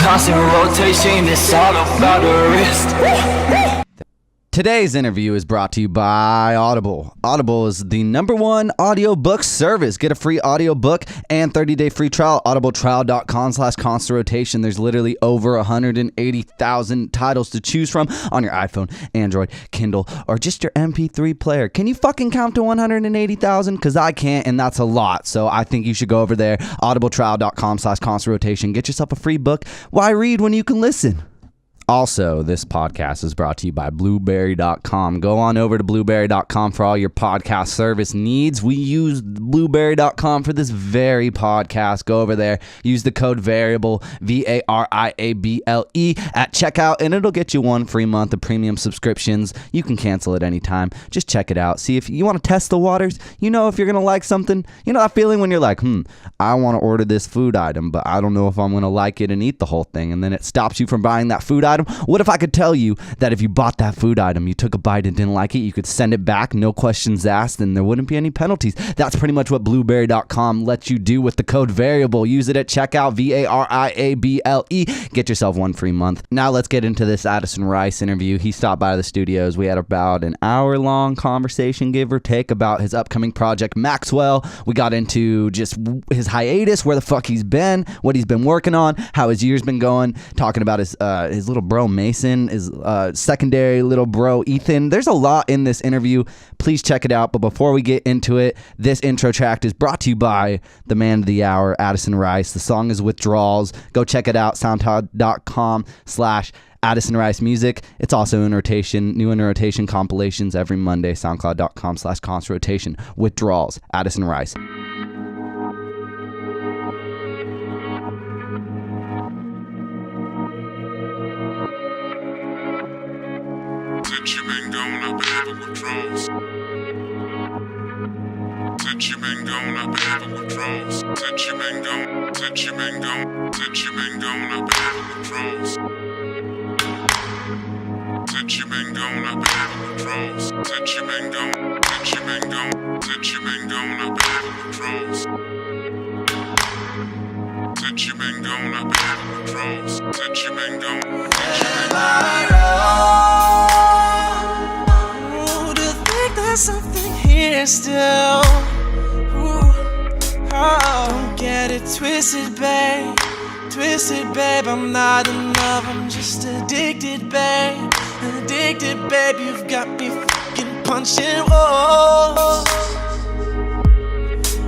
constant rotation, it's all about the wrist. Today's interview is brought to you by Audible. Audible is the #1 audiobook service. Get a free audiobook and 30-day free trial. audibletrial.com/constant-rotation. There's literally over 180,000 titles to choose from on your iPhone, Android, Kindle, or just your MP3 player. Can you fucking count to 180,000? Because I can't, and that's a lot. So I think you should go over there, audibletrial.com/constant-rotation. Get yourself a free book. Why read when you can listen? Also, this podcast is brought to you by Blueberry.com. Go on over to Blueberry.com for all your podcast service needs. We use Blueberry.com for this very podcast. Go over there, use the code VARIABLE, VARIABLE, at checkout, and it'll get you 1 free month of premium subscriptions. You can cancel at any time. Just check it out. See if you want to test the waters. You know if you're going to like something. You know that feeling when you're like, I want to order this food item, but I don't know if I'm going to like it and eat the whole thing, and then it stops you from buying that food item. What if I could tell you that if you bought that food item, you took a bite and didn't like it, you could send it back, no questions asked, and there wouldn't be any penalties. That's pretty much what Blueberry.com lets you do with the code VARIABLE. Use it at checkout, VARIABLE. Get yourself 1 free month. Now let's get into this Adison Rice interview. He stopped by the studios. We had about an hour-long conversation, give or take, about his upcoming project, Maxwell. We got into just his hiatus, where the fuck he's been, what he's been working on, how his year's been going, talking about his little bro Mason, his secondary little bro Ethan. There's a lot in this interview. Please check it out. But before we get into it, this intro track is brought to you by the man of the hour, Adison Rice. The song is Withdrawals. Go check it out, soundcloud.com/Adison Rice Music. It's also in rotation, new in rotation compilations every Monday, soundcloud.com/constant rotation. Withdrawals, Adison Rice. Since you been gone, I've been having withdrawals. Since you been gone, I've been having withdrawals. Since you been gone, since you been gone, since you been gone, I've been having withdrawals. Since you been gone, I've been having withdrawals. Since you been gone, since you been gone, since you been gone, I've been having withdrawals. Since you been gone, I've been having withdrawals. Since you been gone, since you been gone. There's something here still. Ooh, oh, don't get it twisted, babe. Twisted, babe. I'm not in love, I'm just addicted, babe. Addicted, babe. You've got me fucking punching walls.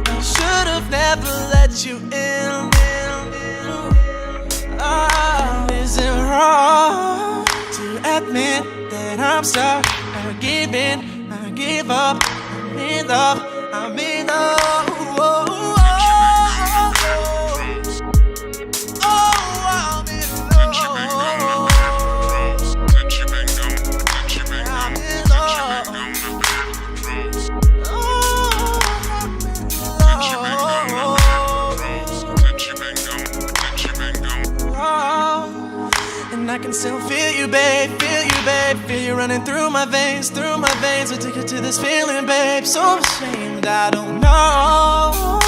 I should have never let you in. Oh, is it wrong to admit that I'm sorry? I give in. I give up, I'm in love, I'm in love. Oh, oh, oh, oh, I'm in love. Since you been gone, since you been gone, since you been gone, since you been gone, and I can still feel you, babe, feel you, babe. Feel you running through my veins, through my veins. Addicted to this feeling, babe. So ashamed, I don't know.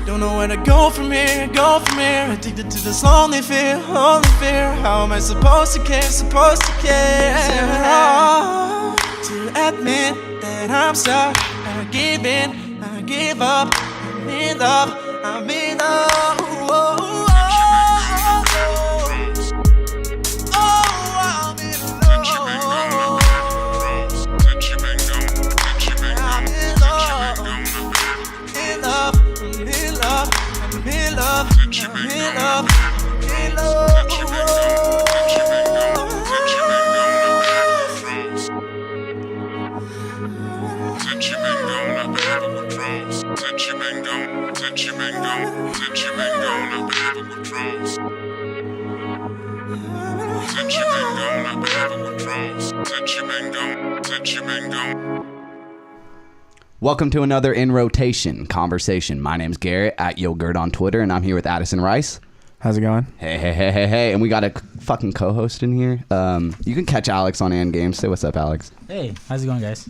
Don't know where to go from here, go from here. Addicted to this lonely fear, lonely fear. How am I supposed to care, supposed to care? Is it wrong to admit that I'm sorry? I give in, I give up. I'm in love, I'm in love. Oh, oh, oh. Welcome to another In Rotation conversation. My name's Garrett, at Yogurt on Twitter, and I'm here with Adison Rice. How's it going? Hey. And we got a fucking co-host in here. You can catch Alex on Endgame. Say what's up, Alex. Hey, how's it going, guys?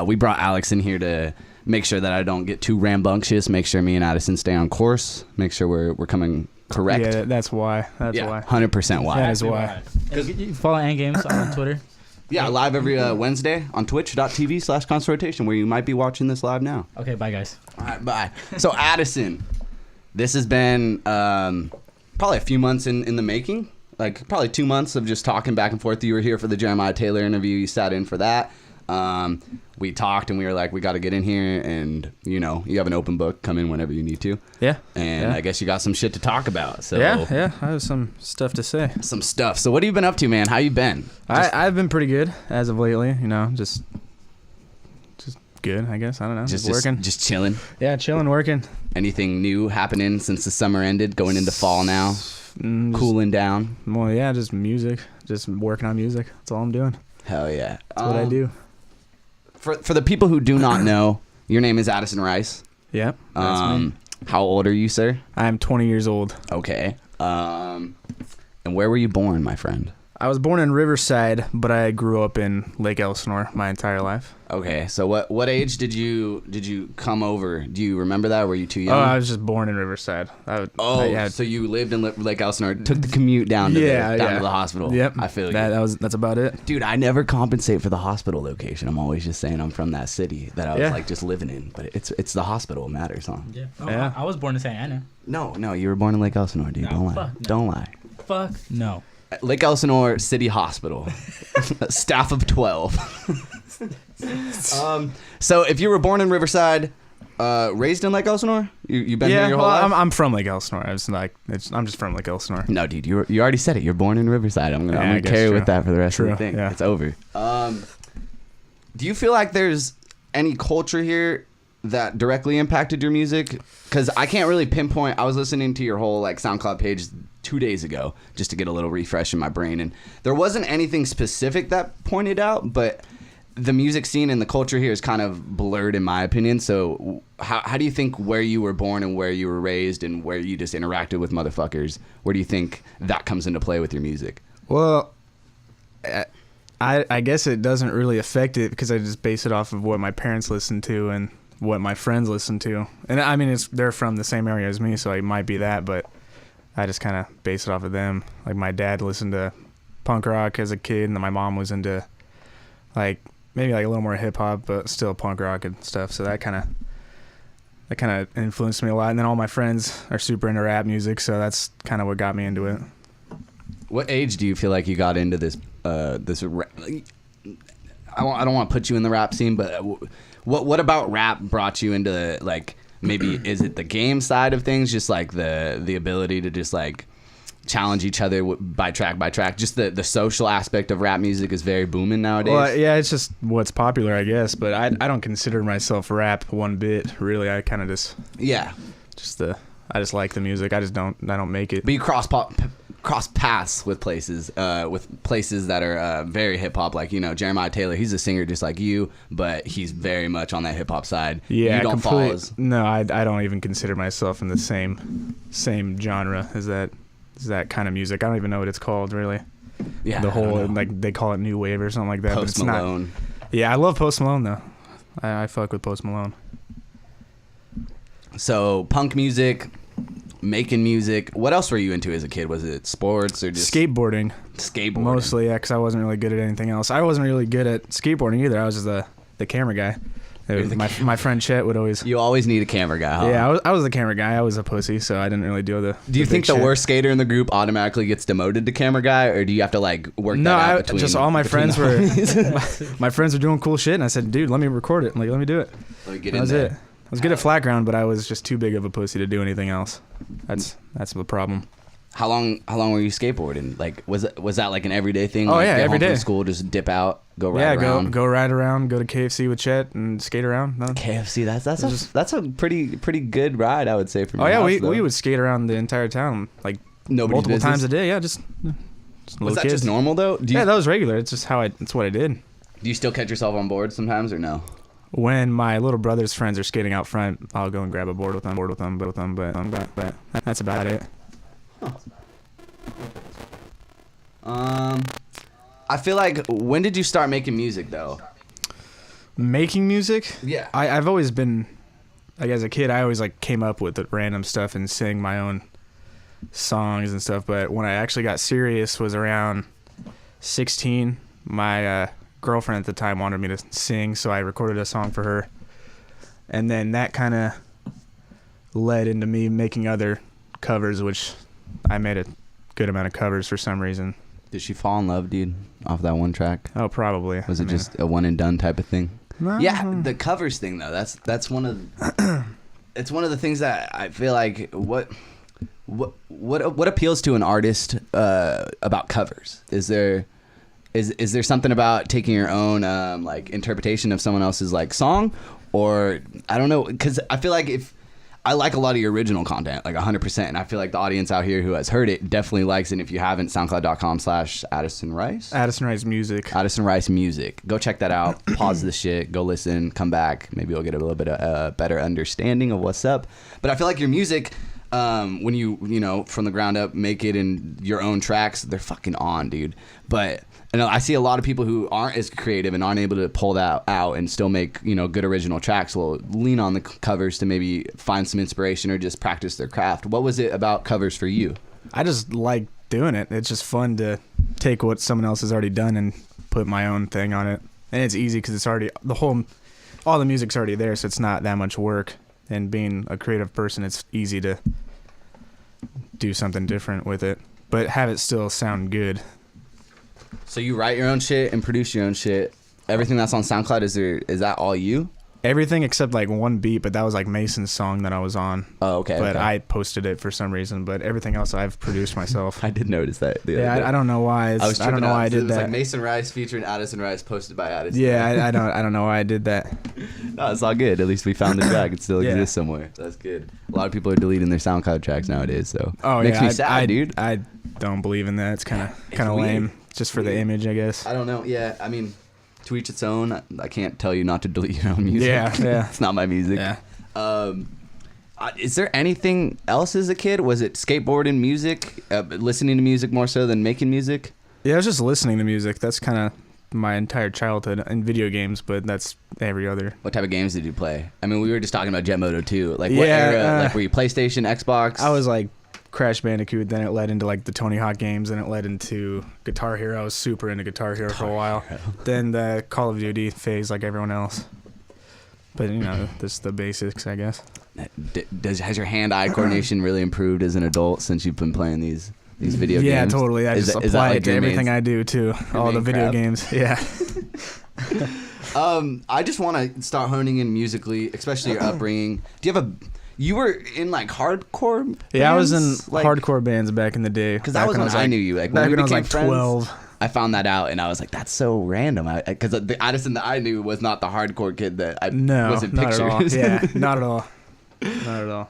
We brought Alex in here to make sure that I don't get too rambunctious, make sure me and Adison stay on course, make sure we're coming correct? Yeah, that's why. That's why. 100% why. That is why. You follow Endgames on Twitter. Yeah, live every Wednesday on twitch.tv/constant rotation, where you might be watching this live now. Okay, bye guys. All right, bye. So Adison, this has been probably a few months in the making, like probably 2 months of just talking back and forth. You were here for the Jeremiah Taylor interview. You sat in for that. We talked and we were like, we got to get in here, and you have an open book. Come in whenever you need to. Yeah. And I guess you got some shit to talk about. So yeah, I have some stuff to say. Some stuff. So what have you been up to, man? How you been? I've been pretty good as of lately. Just good, I guess. I don't know. Just working. Just chilling. Yeah, chilling, working. Anything new happening since the summer ended? Going into fall now. Cooling down. Well, yeah, just music. Just working on music. That's all I'm doing. Hell yeah. That's what I do. For the people who do not know, your name is Adison Rice. Yep. That's me. How old are you, sir? I'm 20 years old. Okay. And where were you born, my friend? I was born in Riverside, but I grew up in Lake Elsinore my entire life. Okay. So what age did you come over? Do you remember that? Were you too young? Oh, I was just born in Riverside. So you lived in Lake Elsinore, took the commute down to to the hospital. Yep. I feel you. That's about it. Dude, I never compensate for the hospital location. I'm always just saying I'm from that city that I was like just living in. But it's the hospital that matters, huh? Yeah. Oh, I was born in Santa Ana. No, you were born in Lake Elsinore, dude. No, Don't lie. fuck no. Don't lie. Fuck no. Lake Elsinore City Hospital, staff of 12. So if you were born in Riverside, raised in Lake Elsinore, you been here your whole life? I'm from Lake Elsinore. I'm just from Lake Elsinore. No, dude, you already said it. You're born in Riverside. I'm gonna carry with that for the rest of the thing. Yeah. It's over. Do you feel like there's any culture here that directly impacted your music? Because I can't really pinpoint. I was listening to your whole SoundCloud page 2 days ago just to get a little refresh in my brain, and there wasn't anything specific that pointed out, but the music scene and the culture here is kind of blurred in my opinion. So how do you think where you were born and where you were raised and where you just interacted with motherfuckers, where do you think that comes into play with your music? Well, I guess it doesn't really affect it because I just base it off of what my parents listen to and what my friends listen to. And I mean, they're from the same area as me, so it might be that, but I just kind of base it off of them. Like my dad listened to punk rock as a kid, and then my mom was into maybe a little more hip hop, but still punk rock and stuff. So that kind of influenced me a lot. And then all my friends are super into rap music, so that's kind of what got me into it. What age do you feel like you got into this? I don't want to put you in the rap scene, but what about rap brought you into maybe is it the game side of things, just the ability to just challenge each other by track? Just the social aspect of rap music is very booming nowadays. Well, yeah, it's just what's popular, I guess. But I don't consider myself rap one bit. Really, I kind of just I just like the music. I don't make it. But you cross paths with places that are very hip hop, Jeremiah Taylor. He's a singer just like you, but he's very much on that hip hop side. Yeah, you don't follow his... No, I don't even consider myself in the same genre as that kind of music. I don't even know what it's called, really. Yeah, the whole they call it new wave or something like that. Post Malone. Yeah, I love Post Malone though. I fuck with Post Malone. So punk music, making music. What else were you into as a kid? Was it sports or just skateboarding? Skateboarding mostly, yeah, because I wasn't really good at anything else. I wasn't really good at skateboarding either. I was just the camera guy. My friend Chet would always. You always need a camera guy, huh? Yeah, I was the camera guy. I was a pussy, so I didn't really do the. Do you think the worst skater in the group automatically gets demoted to camera guy, or do you have to work that out between? No, just all my friends were. my friends were doing cool shit, and I said, "Dude, let me record it. Let me do it." Let me get that in was there. it. I was good at flat ground, but I was just too big of a pussy to do anything else. That's the problem. How long were you skateboarding? Was that an everyday thing? Oh yeah, every day. From school, just dip out, go ride around. Yeah, go ride around, go to KFC with Chet and skate around. No. KFC, that's a pretty good ride, I would say. For me. Oh yeah, we would skate around the entire town multiple times a day. Yeah, just was that kids. Just normal though? Yeah, that was regular. It's just it's what I did. Do you still catch yourself on board sometimes or no? When my little brother's friends are skating out front, I'll go and grab a board with them, but that's about it. Huh. I feel like, when did you start making music though? Making music? Yeah. I've always been, as a kid, I always came up with random stuff and sang my own songs and stuff. But when I actually got serious was around 16. My girlfriend at the time wanted me to sing, so I recorded a song for her. And then that kind of led into me making other covers, which I made a good amount of covers for some reason. Did she fall in love, dude, off that one track? Oh, probably. Was it just a one and done type of thing? No. Yeah, the covers thing though. That's one of it's one of the things that I feel like what appeals to an artist about covers? Is there something about taking your own like interpretation of someone else's like song, or I don't know, because I feel like if I like a lot of your original content, like 100%, and I feel like the audience out here who has heard it definitely likes it. And if you haven't, SoundCloud.com/Adison Rice. Addison Rice Music. Addison Rice Music. Go check that out. Pause the shit. Go listen. Come back. Maybe you'll get a little bit of better understanding of what's up. But I feel like your music, when you know, from the ground up, make it in your own tracks, they're fucking on, dude. But I see a lot of people who aren't as creative and aren't able to pull that out and still make, you know, good original tracks will lean on the covers to maybe find some inspiration or just practice their craft. What was it about covers for you? I just like doing it. It's just fun to take what someone else has already done and put my own thing on it. And it's easy because it's already all the music's already there, so it's not that much work. And being a creative person, it's easy to do something different with it, but have it still sound good. So you write your own shit and produce your own shit. Everything that's on SoundCloud, is that all you? Everything except like one beat, but that was like Mason's song that I was on. Oh, okay. But okay. I posted it for some reason. But everything else I've produced myself. I did notice that. Yeah, I don't know why. I don't know why I did that. It was that. like Mason Rice featuring Addison Rice, posted by Adison. Yeah, I don't know why I did that. No, it's all good. At least we found the track. It still exists somewhere. That's good. A lot of people are deleting their SoundCloud tracks nowadays, so makes me sad, dude. I don't believe in that. It's kind of lame. Just for the image, I guess. I don't know. Yeah, I mean, to each its own. I can't tell you not to delete your own music. Yeah. It's not my music. Yeah. Is there anything else as a kid? Was it skateboarding, music, listening to music more so than making music? Yeah, I was just listening to music. That's kind of my entire childhood, and video games, but that's every other. What type of games did you play? I mean, we were just talking about Jet Moto 2. Like, what era? Like, were you PlayStation, Xbox? I was like Crash Bandicoot, then it led into like the Tony Hawk games, and it led into Guitar Hero. I was super into Guitar Hero for a while. Then the Call of Duty phase, like everyone else. But you know, this is the basics, I guess. Has your hand-eye coordination really improved as an adult since you've been playing these video games? Yeah, totally. I just apply it to everything I do too. All the video games. Yeah. I just want to start honing in musically, especially your upbringing. You were in like hardcore bands? Yeah, I was in hardcore bands back in the day. Because that was when I knew you. Like back when I was like friends, 12. I found that out and I was like, that's so random. Because the Adison that I knew was not the hardcore kid that I was in pictures. Not at all. Yeah, not at all. Not at all.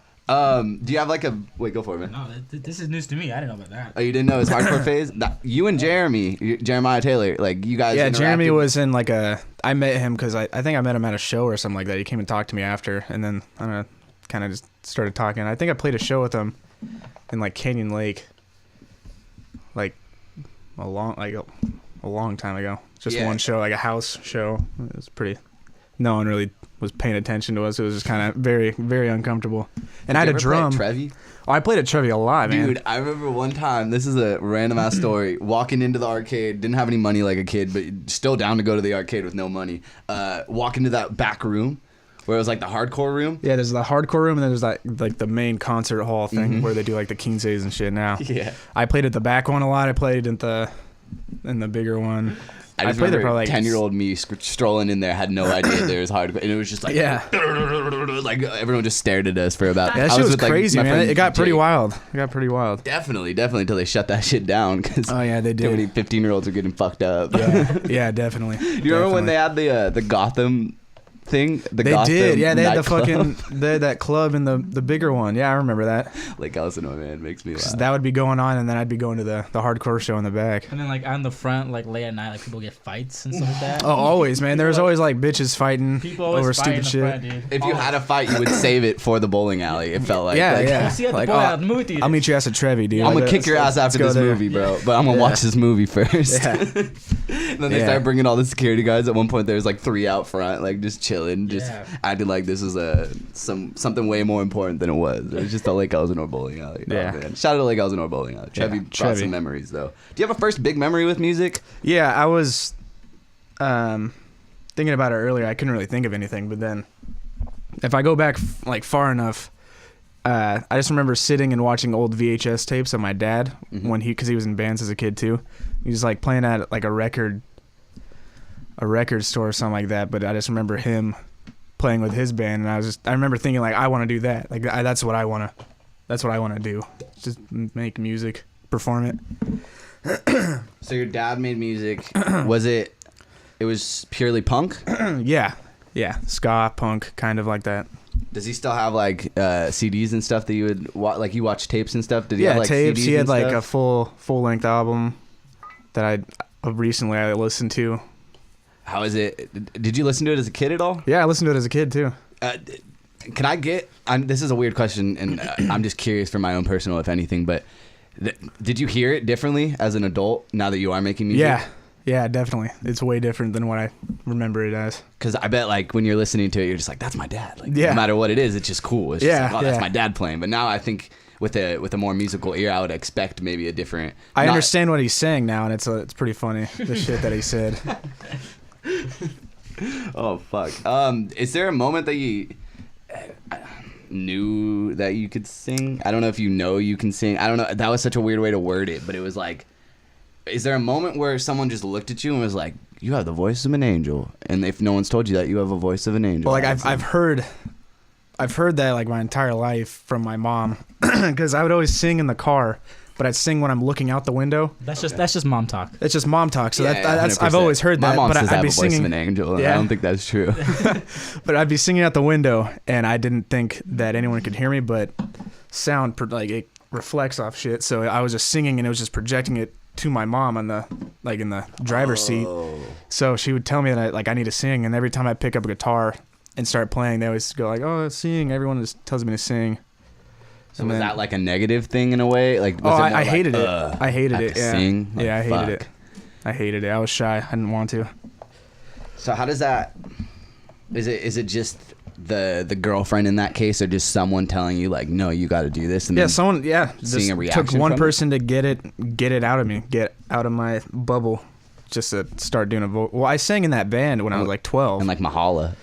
Do you have like a... Wait, go for it, man. No, this is news to me. I didn't know about that. Oh, you didn't know his hardcore phase? You and Jeremiah Taylor, like you guys... Yeah, Jeremy was in like I met him because I think I met him at a show or something like that. He came and talked to me after, and then I don't know, kind of just started talking. I think I played a show with him in like Canyon Lake, like a long time ago. Just one show, like a house show. It was pretty... No one really was paying attention to us. It was just kind of very, very uncomfortable. And I had a drum. Trevi? Oh, I played at Trevi a lot, man. Dude, I remember one time, this is a random ass story, walking into the arcade, didn't have any money like a kid, but still down to go to the arcade with no money. Walk into that back room where it was like the hardcore room. Yeah, there's the hardcore room, and then there's that like the main concert hall thing where they do like the quinces and shit now. Yeah. I played at the back one a lot. I played in the bigger one. I played there probably like 10-year-old me strolling in there, had no idea there was hardcore, and it was just like like everyone just stared at us for about. Yeah, that shit was crazy, like, man. It got pretty wild. Definitely until they shut that shit down. Cause oh yeah, they did. Too many 15-year-olds are getting fucked up. Yeah, definitely. You remember when they had the Gotham thing? They did. Yeah, they had the fucking that club in the bigger one. Yeah, I remember that. Like Allison, oh man, makes me laugh. That would be going on, and then I'd be going to the hardcore show in the back. And then like on the front, like late at night, like people get fights and stuff like that. Oh, always, man. There was always like bitches fighting over stupid shit. Front, dude. If you had a fight, you would save it for the bowling alley. It felt like yeah. We'll see at the Like, movie theaters. I'll meet you at Trevi, dude. I'm gonna kick your ass after this movie, bro. But I'm gonna watch this movie first. Yeah. And then they started bringing all the security guards. At one point, there was like 3 out front, like just chilling, just acting like this was something way more important than it was. It was just a Lake Elsinore bowling alley. Yeah. Man. Shout out to Lake Elsinore bowling alley. Trevi brought some memories, though. Do you have a first big memory with music? Yeah, I was thinking about it earlier. I couldn't really think of anything, but then if I go back like far enough, I just remember sitting and watching old VHS tapes of my dad because he was in bands as a kid too. He was like playing at like a record store or something like that. But I just remember him playing with his band, and I remember thinking like, I want to do that. Like that's what I want to do. Just make music, perform it. So your dad made music. It was purely punk? Yeah, ska, punk, kind of like that. Does he still have like CDs and stuff that you would like? You watch tapes and stuff. Did he have like tapes? CDs he had like stuff? a full length album that I recently listened to. How is it? Did you listen to it as a kid at all? Yeah, I listened to it as a kid too. Can I get? This is a weird question, and I'm just curious for my own personal, if anything. But did you hear it differently as an adult now that you are making music? Yeah, definitely. It's way different than what I remember it as. Because I bet, like, when you're listening to it, you're just like, that's my dad. Like, no matter what it is, it's just cool. It's just like, oh, that's my dad playing. But now I think with a more musical ear, I would expect maybe a different... I understand what he's saying now, and it's pretty funny, the shit that he said. Oh, fuck. Is there a moment that you knew that you could sing? I don't know if you can sing. I don't know. That was such a weird way to word it, but it was like... Is there a moment where someone just looked at you and was like, you have the voice of an angel? And if no one's told you that, you have a voice of an angel. Well, like I've heard that like my entire life from my mom, because I would always sing in the car, but I'd sing when I'm looking out the window. That's just mom talk. It's just mom talk. So that's 100%. I've always heard that. My mom but says I'd I have be a voice singing, of an angel, and I don't think that's true. But I'd be singing out the window, and I didn't think that anyone could hear me. But sound like it reflects off shit. So I was just singing, and it was just projecting it to my mom in the driver's seat. So she would tell me that I need to sing, and every time I pick up a guitar and start playing, they always go like, "Oh, sing!" Everyone just tells me to sing. So was that like a negative thing in a way? Like, I hated it. I hated it. Yeah, sing? Like, yeah, I hated it. I hated it. I was shy. I didn't want to. So how does that? Is it just the girlfriend in that case, or just someone telling you like, no, you got to do this? And someone seeing a reaction. Took one person to get it out of me, get out of my bubble, just to start doing a vocal. Well, I sang in that band when I was like 12. And like Mahala.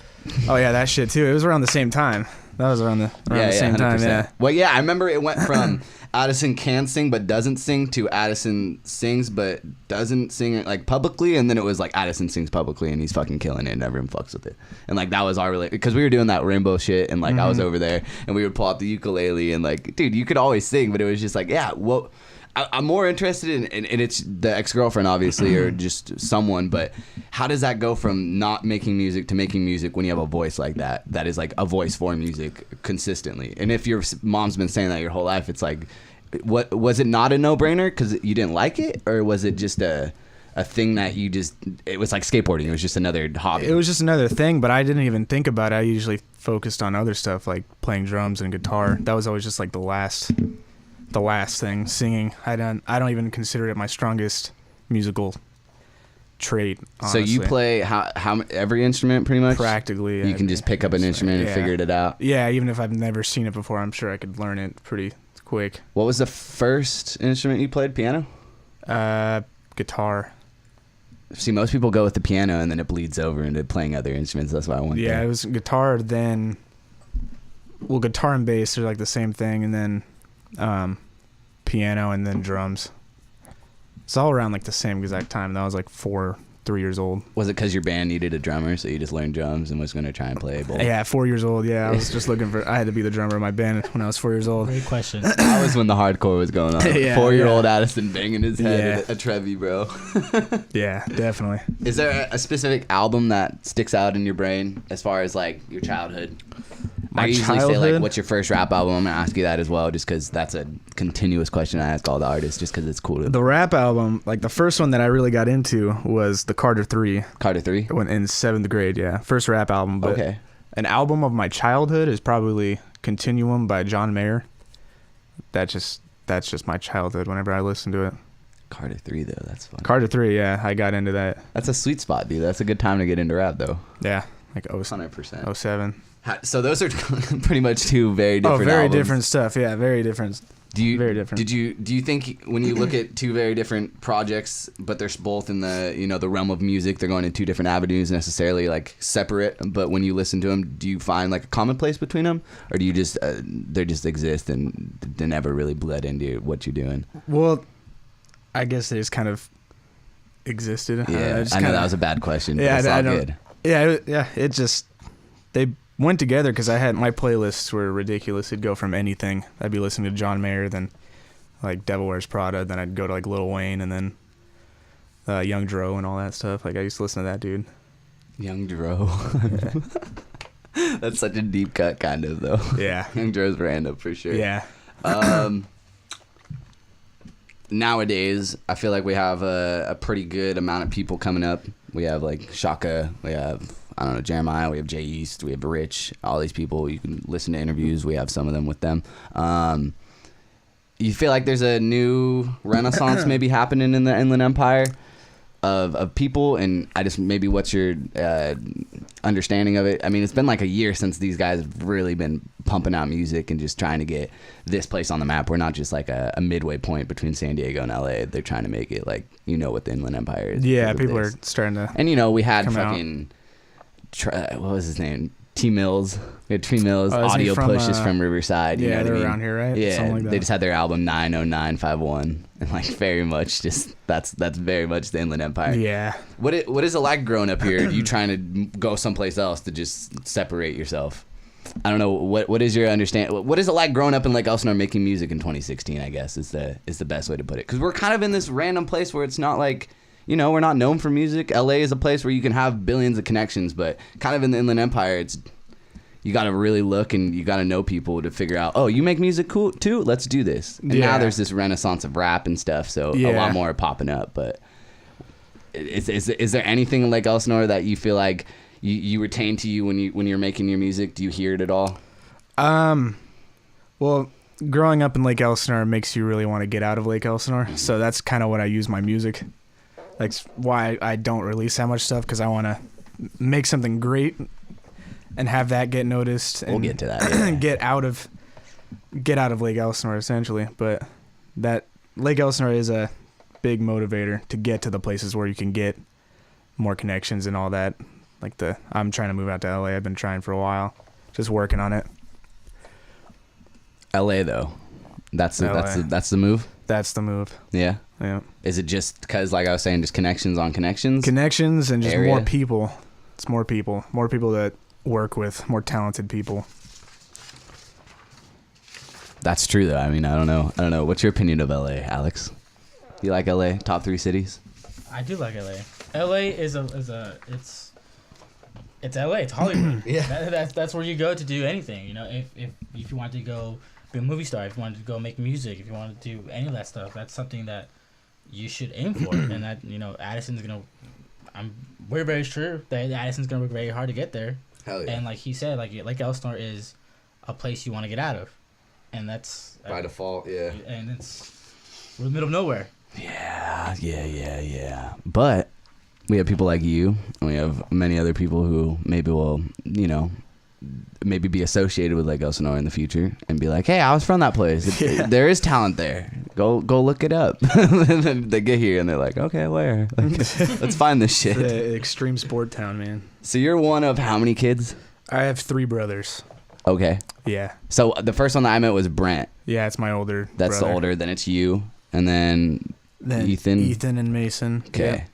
Oh yeah, that shit too. It was around the same time. That was around the same 100%. time. Yeah. Well, yeah, I remember it went from Adison can sing but doesn't sing to Adison sings but doesn't sing like publicly, and then it was like Adison sings publicly and he's fucking killing it and everyone fucks with it. And like that was our because we were doing that rainbow shit, and like I was over there and we would pull out the ukulele and like, dude, you could always sing, but it was just like, yeah, well, I'm more interested in it's the ex-girlfriend obviously or just someone, but how does that go from not making music to making music when you have a voice like that is like a voice for music consistently? And if your mom's been saying that your whole life, it's like, what was it not a no-brainer because you didn't like it, or was it just a thing that you just, it was like skateboarding, it was just another hobby? It was just another thing, but I didn't even think about it. I usually focused on other stuff like playing drums and guitar. That was always just like the last thing. Singing, I don't even consider it my strongest musical trait, honestly. So you play how every instrument pretty much? Practically. You can just pick up an instrument and figure it out? Yeah, even if I've never seen it before, I'm sure I could learn it pretty quick. What was the first instrument you played? Piano? Guitar. See, most people go with the piano and then it bleeds over into playing other instruments. That's why I went there. It was guitar, then guitar and bass are like the same thing, and then piano, and then drums. It's all around like the same exact time. That was like 3 years old. Was it because your band needed a drummer, so you just learned drums and was going to try and play both? Yeah, 4 years old. Yeah, I was just looking for. I had to be the drummer of my band when I was 4 years old. Great question. That was when the hardcore was going on. 4-year-old Adison banging his head at a Trevi, bro. Yeah, definitely. Is there a specific album that sticks out in your brain as far as like your childhood? I usually say like, what's your first rap album? I'm gonna ask you that as well, just because that's a continuous question I ask all the artists, just because it's cool. The rap album, like the first one that I really got into was the Carter 3. Carter 3? When in 7th grade, yeah. First rap album. But an album of my childhood is probably Continuum by John Mayer. That's just my childhood whenever I listen to it. Carter 3 though, that's fun. Carter 3, yeah, I got into that. That's a sweet spot, dude. That's a good time to get into rap though. Yeah, like 100%. 07. So those are pretty much two very different very albums. different stuff. Yeah, very different. Very different. Do you think when you look at two very different projects, but they're both in the the realm of music, they're going in two different avenues, necessarily like separate, but when you listen to them, do you find like a common place between them, or do you just they just exist and they never really bled into what you're doing? Well, I guess they just kind of existed. Yeah, I know that was a bad question. Yeah, but it's I all don't. good. Yeah. It just they went together because I had my playlists were ridiculous. It'd go from anything. I'd be listening to John Mayer, then like Devil Wears Prada, then I'd go to like Lil Wayne, and then Young Dro and all that stuff. Like I used to listen to that dude. Young Dro. That's such a deep cut, kind of though. Yeah. Young Dro's random for sure. Yeah. Nowadays, I feel like we have a pretty good amount of people coming up. We have like Shaka, we have Jeremiah, we have Jay East, we have Rich, all these people. You can listen to interviews. We have some of them with them. You feel like there's a new renaissance maybe happening in the Inland Empire of people, and I just maybe what's your understanding of it? I mean, it's been like a year since these guys have really been pumping out music and just trying to get this place on the map. We're not just like a midway point between San Diego and LA. They're trying to make it like what the Inland Empire is. Yeah, people are starting to. And we had fucking what was his name? T Mills. We had T Mills. Audio Push is from Riverside. You know they're what I mean? around here, right? Yeah, Something like that. They just had their album 90951, and like very much just that's very much the Inland Empire. Yeah. What is it like growing up here? You trying to go someplace else to just separate yourself? I don't know what is your understand. What is it like growing up in Lake Elsinore making music in 2016? I guess is the best way to put it, because we're kind of in this random place where it's not like. We're not known for music. LA is a place where you can have billions of connections, but kind of in the Inland Empire, you got to really look and you got to know people to figure out, oh, you make music cool too? Let's do this. And now there's this renaissance of rap and stuff, so a lot more are popping up. But is there anything in Lake Elsinore that you feel like you retain to you when you're making your music? Do you hear it at all? Well, growing up in Lake Elsinore makes you really want to get out of Lake Elsinore, so that's kind of what I use my music. That's why I don't release that much stuff, because I want to make something great and have that get noticed. And we'll get to that. Yeah. get out of Lake Elsinore essentially. But that Lake Elsinore is a big motivator to get to the places where you can get more connections and all that. Like I'm trying to move out to LA. I've been trying for a while, just working on it. LA though, that's the move. That's the move. Yeah. Yeah. Is it just because, like I was saying, just connections on connections? Connections and just area? more people. It's more people that work with, more talented people. That's true, though. I mean, I don't know. What's your opinion of LA, Alex? You like LA? Top 3 cities? I do like LA. LA it's LA. It's Hollywood. Yeah. That's where you go to do anything. If you want to go be a movie star, if you wanted to go make music, if you wanted to do any of that stuff, that's something that you should aim for. And that Adison's gonna. We're very sure that Adison's gonna work very hard to get there. Hell yeah. And like he said, like Elsinore is a place you want to get out of, and that's By default, yeah. And we're in the middle of nowhere. Yeah. But we have people like you, and we have many other people who maybe will, maybe be associated with Lake Elsinore in the future and be like, hey, I was from that place. There is talent there. Go look it up. They get here and they're like, okay, where? Let's find this shit. It's an extreme sport town, man. So you're one of how many kids? I have 3 brothers. Okay. Yeah. So the first one that I met was Brent. Yeah, it's my older That's brother. the older. Then it's you. And then Ethan and Mason. Okay.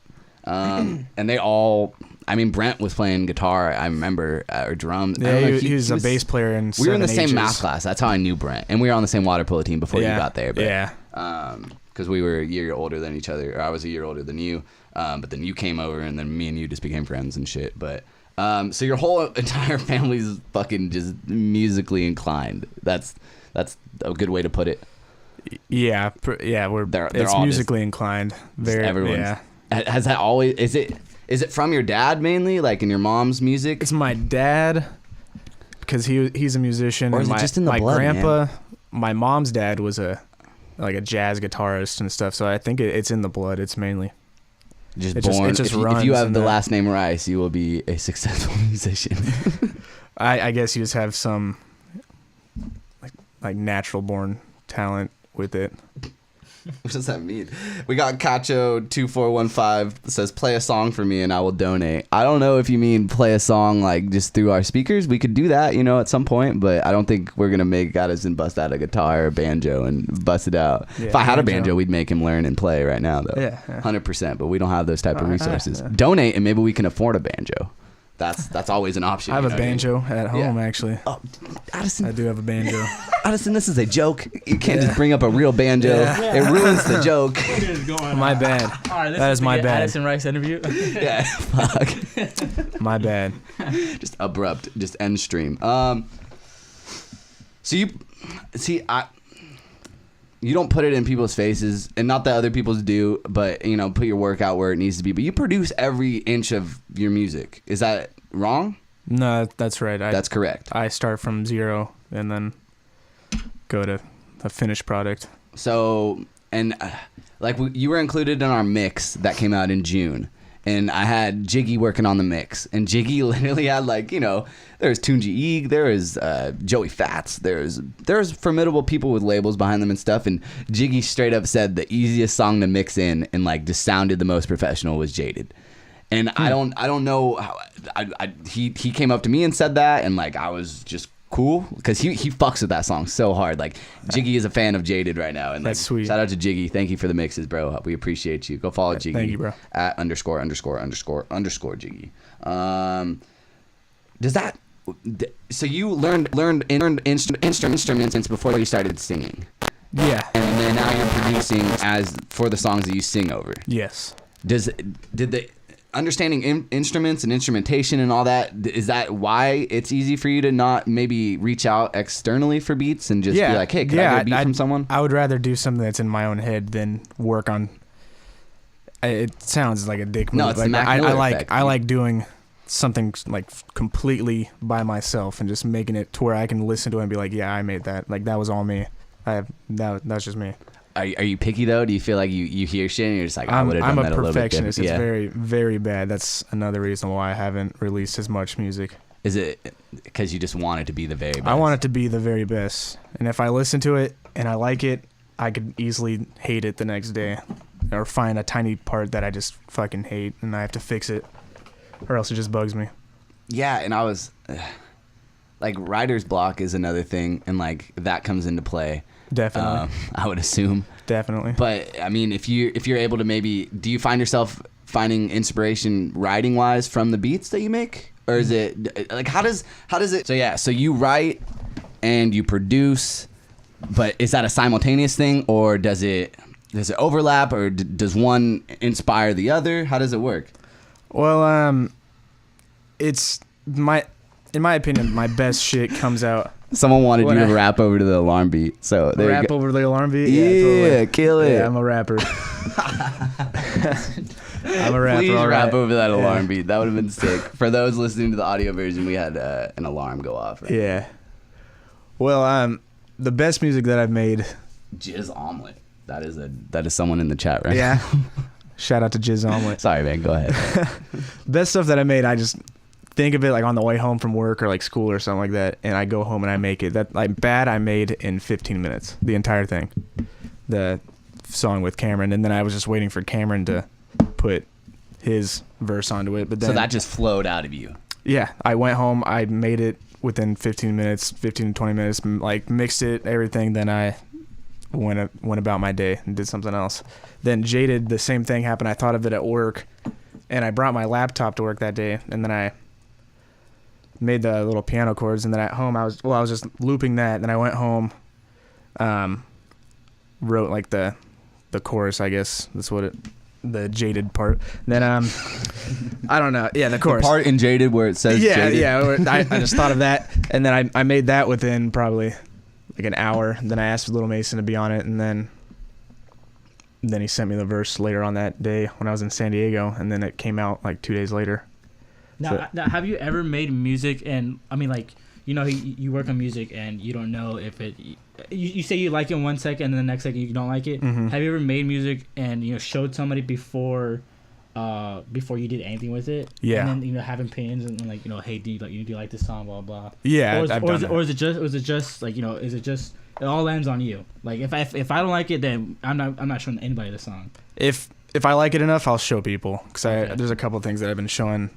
And they all... I mean, Brent was playing guitar, I remember, or drums. Yeah, he was a bass player in We were in the same H's. math class. That's how I knew Brent. And we were on the same water polo team before you got there. But, yeah. Because we were a year older than each other. Or I was a year older than you. But then you came over, and then me and you just became friends and shit. But so your whole entire family's fucking just musically inclined. That's a good way to put it. Yeah, They're it's all musically inclined. Very, everyone's. yeah. Has that always... Is it from your dad mainly, like in your mom's music? It's my dad, because he's a musician. Or and is it my, just in the my blood, grandpa, man? my mom's dad was a like a jazz guitarist and stuff. So I think it's in the blood. It's mainly Just it born. just if you runs have in the that. last name Rice, you will be a successful musician. I guess you just have some like natural born talent with it. What does that mean? We got Cacho2415 says, play a song for me and I will donate. I don't know if you mean play a song like just through our speakers. We could do that, at some point, but I don't think we're going to make Adison bust out a guitar or banjo and bust it out. Yeah, if I had a banjo. banjo, we'd make him learn and play right now, though. Yeah. 100%, but we don't have those type of resources. Yeah. Donate and maybe we can afford a banjo. That's always an option. I have you a know what I mean? banjo at home, actually. Oh, Adison, I do have a banjo. Adison, this is a joke. You can't just bring up a real banjo. Yeah. It ruins the joke. What is going My on? bad. All right, this That is my the bad. Adison Rice interview. Yeah, fuck. My bad. Just abrupt, just end stream. So you don't put it in people's faces, and not that other people's do, but put your work out where it needs to be. But you produce every inch of your music. Is that wrong? No, that's right. That's correct. I start from zero and then go to a finished product. So, and you were included in our mix that came out in June. And I had Jiggy working on the mix. And Jiggy literally had there's Tunji Eeg, there is Joey Fats, there's formidable people with labels behind them and stuff. And Jiggy straight up said the easiest song to mix in and just sounded the most professional was Jaded. And I don't know how he came up to me and said that, and I was just cool because he fucks with that song so hard. Jiggy is a fan of Jaded right now, and That's sweet. Shout out to Jiggy. Thank you for the mixes, bro. We appreciate you. Go follow Jiggy. Thank you, bro. At _____ Jiggy. Does that? So you learned instruments before you started singing, Yeah. and then now you're producing as for the songs that you sing over. Yes. Did the understanding instruments and instrumentation and all that, is that why it's easy for you to not maybe reach out externally for beats and just be like, hey, can I get a beat from someone? I would rather do something that's in my own head than work on. It sounds like a dick move. No, it's the Mac I Miller like effect. I like doing something completely by myself and just making it to where I can listen to it and be like, yeah, I made that. That was all me. That's just me. Are you picky though? Do you feel like you hear shit and you're just like, I would have I'm done a that a little bit perfectionist. different? It's Yeah. very, very bad. That's another reason why I haven't released as much music. Is it because you just want it to be the very best? I want it to be the very best. And if I listen to it and I like it, I could easily hate it the next day. Or find a tiny part that I just fucking hate and I have to fix it. Or else it just bugs me. Yeah, and I was writer's block is another thing, and that comes into play. Definitely. I would assume. Definitely. But I mean, if you're able to maybe, do you find yourself finding inspiration writing wise from the beats that you make, or is it how does it? So yeah, so you write and you produce, but is that a simultaneous thing, or does it overlap, or does one inspire the other? How does it work? Well, it's in my opinion, my best shit comes out. Someone wanted you to rap over to the alarm beat, so there you Rap go. over the alarm beat? Yeah, totally. kill it. Yeah, I'm a rapper. I'm a rapper. Please all rap right. over that Yeah. alarm beat. That would have been sick. For those listening to the audio version, we had an alarm go off. Right? Yeah. Well, the best music that I've made. Jizz Omelet. That is someone in the chat, right? Yeah. Shout out to Jizz Omelet. Sorry, man. Go ahead. Best stuff that I made, I just think of it on the way home from work or school or something like that, and I go home and I make it. That Bad I made in 15 minutes, the entire thing, the song with Cameron, and then I was just waiting for Cameron to put his verse onto it. But then So that just flowed out of you. yeah, I went home, I made it within 15 to 20 minutes, mixed it, everything. Then I went about my day and did something else. Then Jaded, the same thing happened. I thought of it at work, and I brought my laptop to work that day, and then I made the little piano chords, and then at home I was just looping that. Then I went home, wrote the chorus, I guess that's what the Jaded part. Then I don't know, yeah, the chorus. The part in Jaded where it says Jaded. I just thought of that, and then I made that within probably an hour. Then I asked Little Mason to be on it, and then he sent me the verse later on that day when I was in San Diego, and then it came out 2 days later. Now, have you ever made music and, I mean, you work on music and you don't know if it you say you like it in 1 second and the next second you don't like it. Mhm. Have you ever made music and showed somebody before you did anything with it? Yeah. And then have opinions and like hey, do you like this song, blah blah. Yeah, Or is, I've or, done is it, that. or is it just like is it just it all lands on you? Like if I don't like it, then I'm not showing anybody the song. If I like it enough, I'll show people because Okay. there's a couple things that I've been showing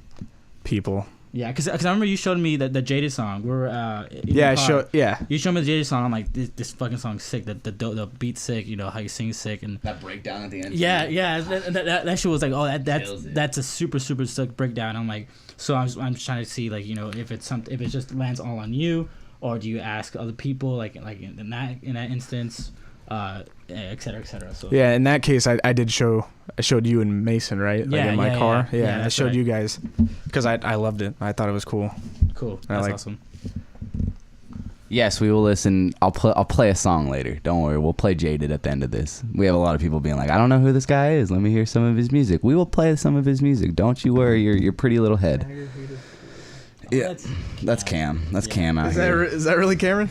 people. Yeah, because I remember you showed me the Jaded song. We were in Yeah, the car. Yeah, You showed me the Jaded song. I'm like, this fucking song's sick. The beat's sick. How you sing sick and That breakdown at the end. yeah. That shit was like, oh, Kills it. that's a super sick breakdown. I'm like, so I'm just trying to see like if it's something, if it just lands all on you, or do you ask other people like in that instance, et cetera, et cetera. So yeah. In that case, I showed you and Mason, right? Like Yeah, in my yeah, car. yeah. Yeah, I that's showed right. you guys because I loved it. I thought it was cool. cool. I That's like- awesome. Yes, we will listen. I'll play a song later. Don't worry. We'll play Jaded at the end of this. We have a lot of people being like, I don't know who this guy is. Let me hear some of his music. We will play some of his music. Don't you worry your pretty little head. Yeah, that's Cam. That's Cam out here. Is that really Cameron?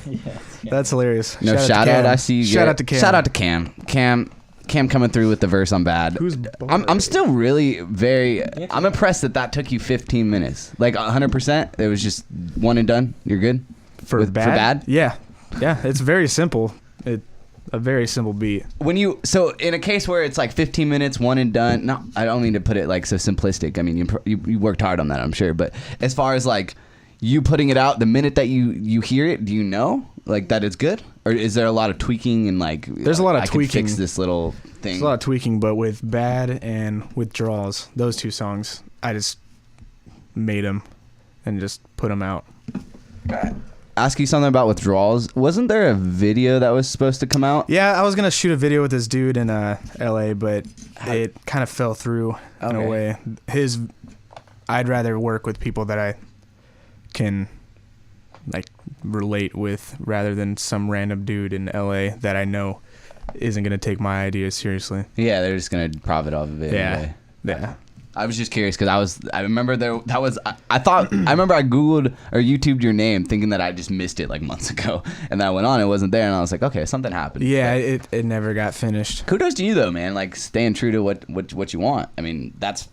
Yeah. That's hilarious. No, to shout out. Cam. I see you. Shout out to Cam. Shout out to Cam. Cam coming through with the verse on Bad. Who's I'm still really very. I'm impressed that took you 15 minutes. Like 100%. It was just one and done. You're good. for for Bad? Yeah. It's very simple. A very simple beat. So in a case where it's like 15 minutes, one and done. No, I don't mean to put it like so simplistic. I mean, you worked hard on that, I'm sure. But as far as like you putting it out, the minute that you hear it, do you know like that it's good, or is there a lot of tweaking and like There's a lot of I tweaking. can fix this little thing? There's a lot of tweaking, but with Bad and Withdrawals, those two songs, I just made them and just put them out. Ask you something about Withdrawals. Wasn't there a video that was supposed to come out? Yeah, I was gonna shoot a video with this dude in L.A., but it kind of fell through in a Okay. way. I'd rather work with people that I can like relate with rather than some random dude in L.A. that I know isn't gonna take my ideas seriously. Yeah, they're just gonna profit off of it. Anyway. Yeah. I was just curious because I remember I thought I remember I Googled or YouTubed your name thinking that I just missed it like months ago, and then I went on, it wasn't there, and I was like, okay, something happened. Yeah, But it never got finished. kudos to you though, man. Like staying true to what you want. I mean, that's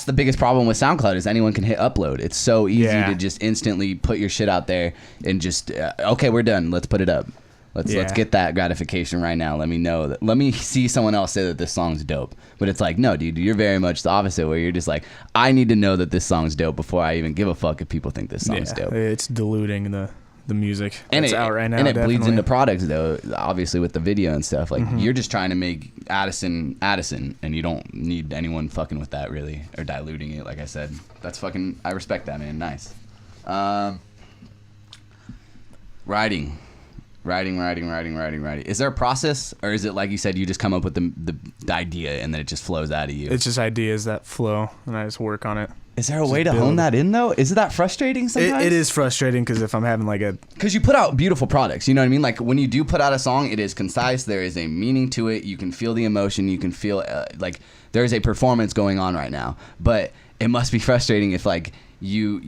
the biggest problem with SoundCloud is anyone can hit upload. It's so easy Yeah. to just instantly put your shit out there and just okay, we're done. Let's put it up. Let's get that gratification right now. Let me see someone else say that this song's dope. But it's like, no, dude, you're very much the opposite, where you're just like, I need to know that this song's dope before I even give a fuck if people think this song's dope. It's diluting the music And that's out right now. and it bleeds definitely. into products though, obviously with the video and stuff. Like Mm-hmm. you're just trying to make Adison, and you don't need anyone fucking with that really or diluting it. Like I said, that's fucking. I respect that, man. Nice. Writing. Is there a process, or is it like you said, you just come up with the idea and then it just flows out of you? It's just ideas that flow, and I just work on it. Is there a way to hone build. that in though? Is it that frustrating sometimes? It is frustrating because if I'm having like a Because you put out beautiful products, you know what I mean? Like when you do put out a song, it is concise. There is a meaning to it. You can feel the emotion. You can feel like there is a performance going on right now. But it must be frustrating if like you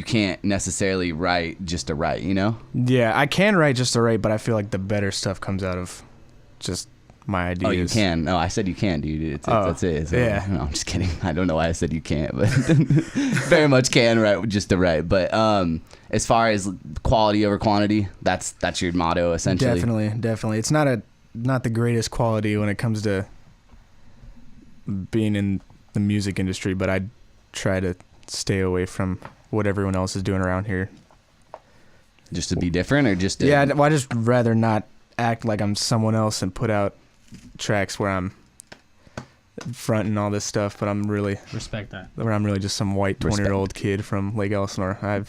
can't necessarily write just to write, you know? yeah, I can write just to write, but I feel like the better stuff comes out of just my ideas. Oh, you can. No, I said you can, dude. That's it. yeah. No, I'm just kidding. I don't know why I said you can't, but very much can write just to write. But as far as quality over quantity, that's your motto essentially. Definitely. It's not the greatest quality when it comes to being in the music industry, but I try to stay away from what everyone else is doing around here. Just to be different, or just to, Yeah, well, I just rather not act like I'm someone else and put out tracks where I'm fronting all this stuff, but I'm really Respect that. just some white 20-year-old kid from Lake Elsinore.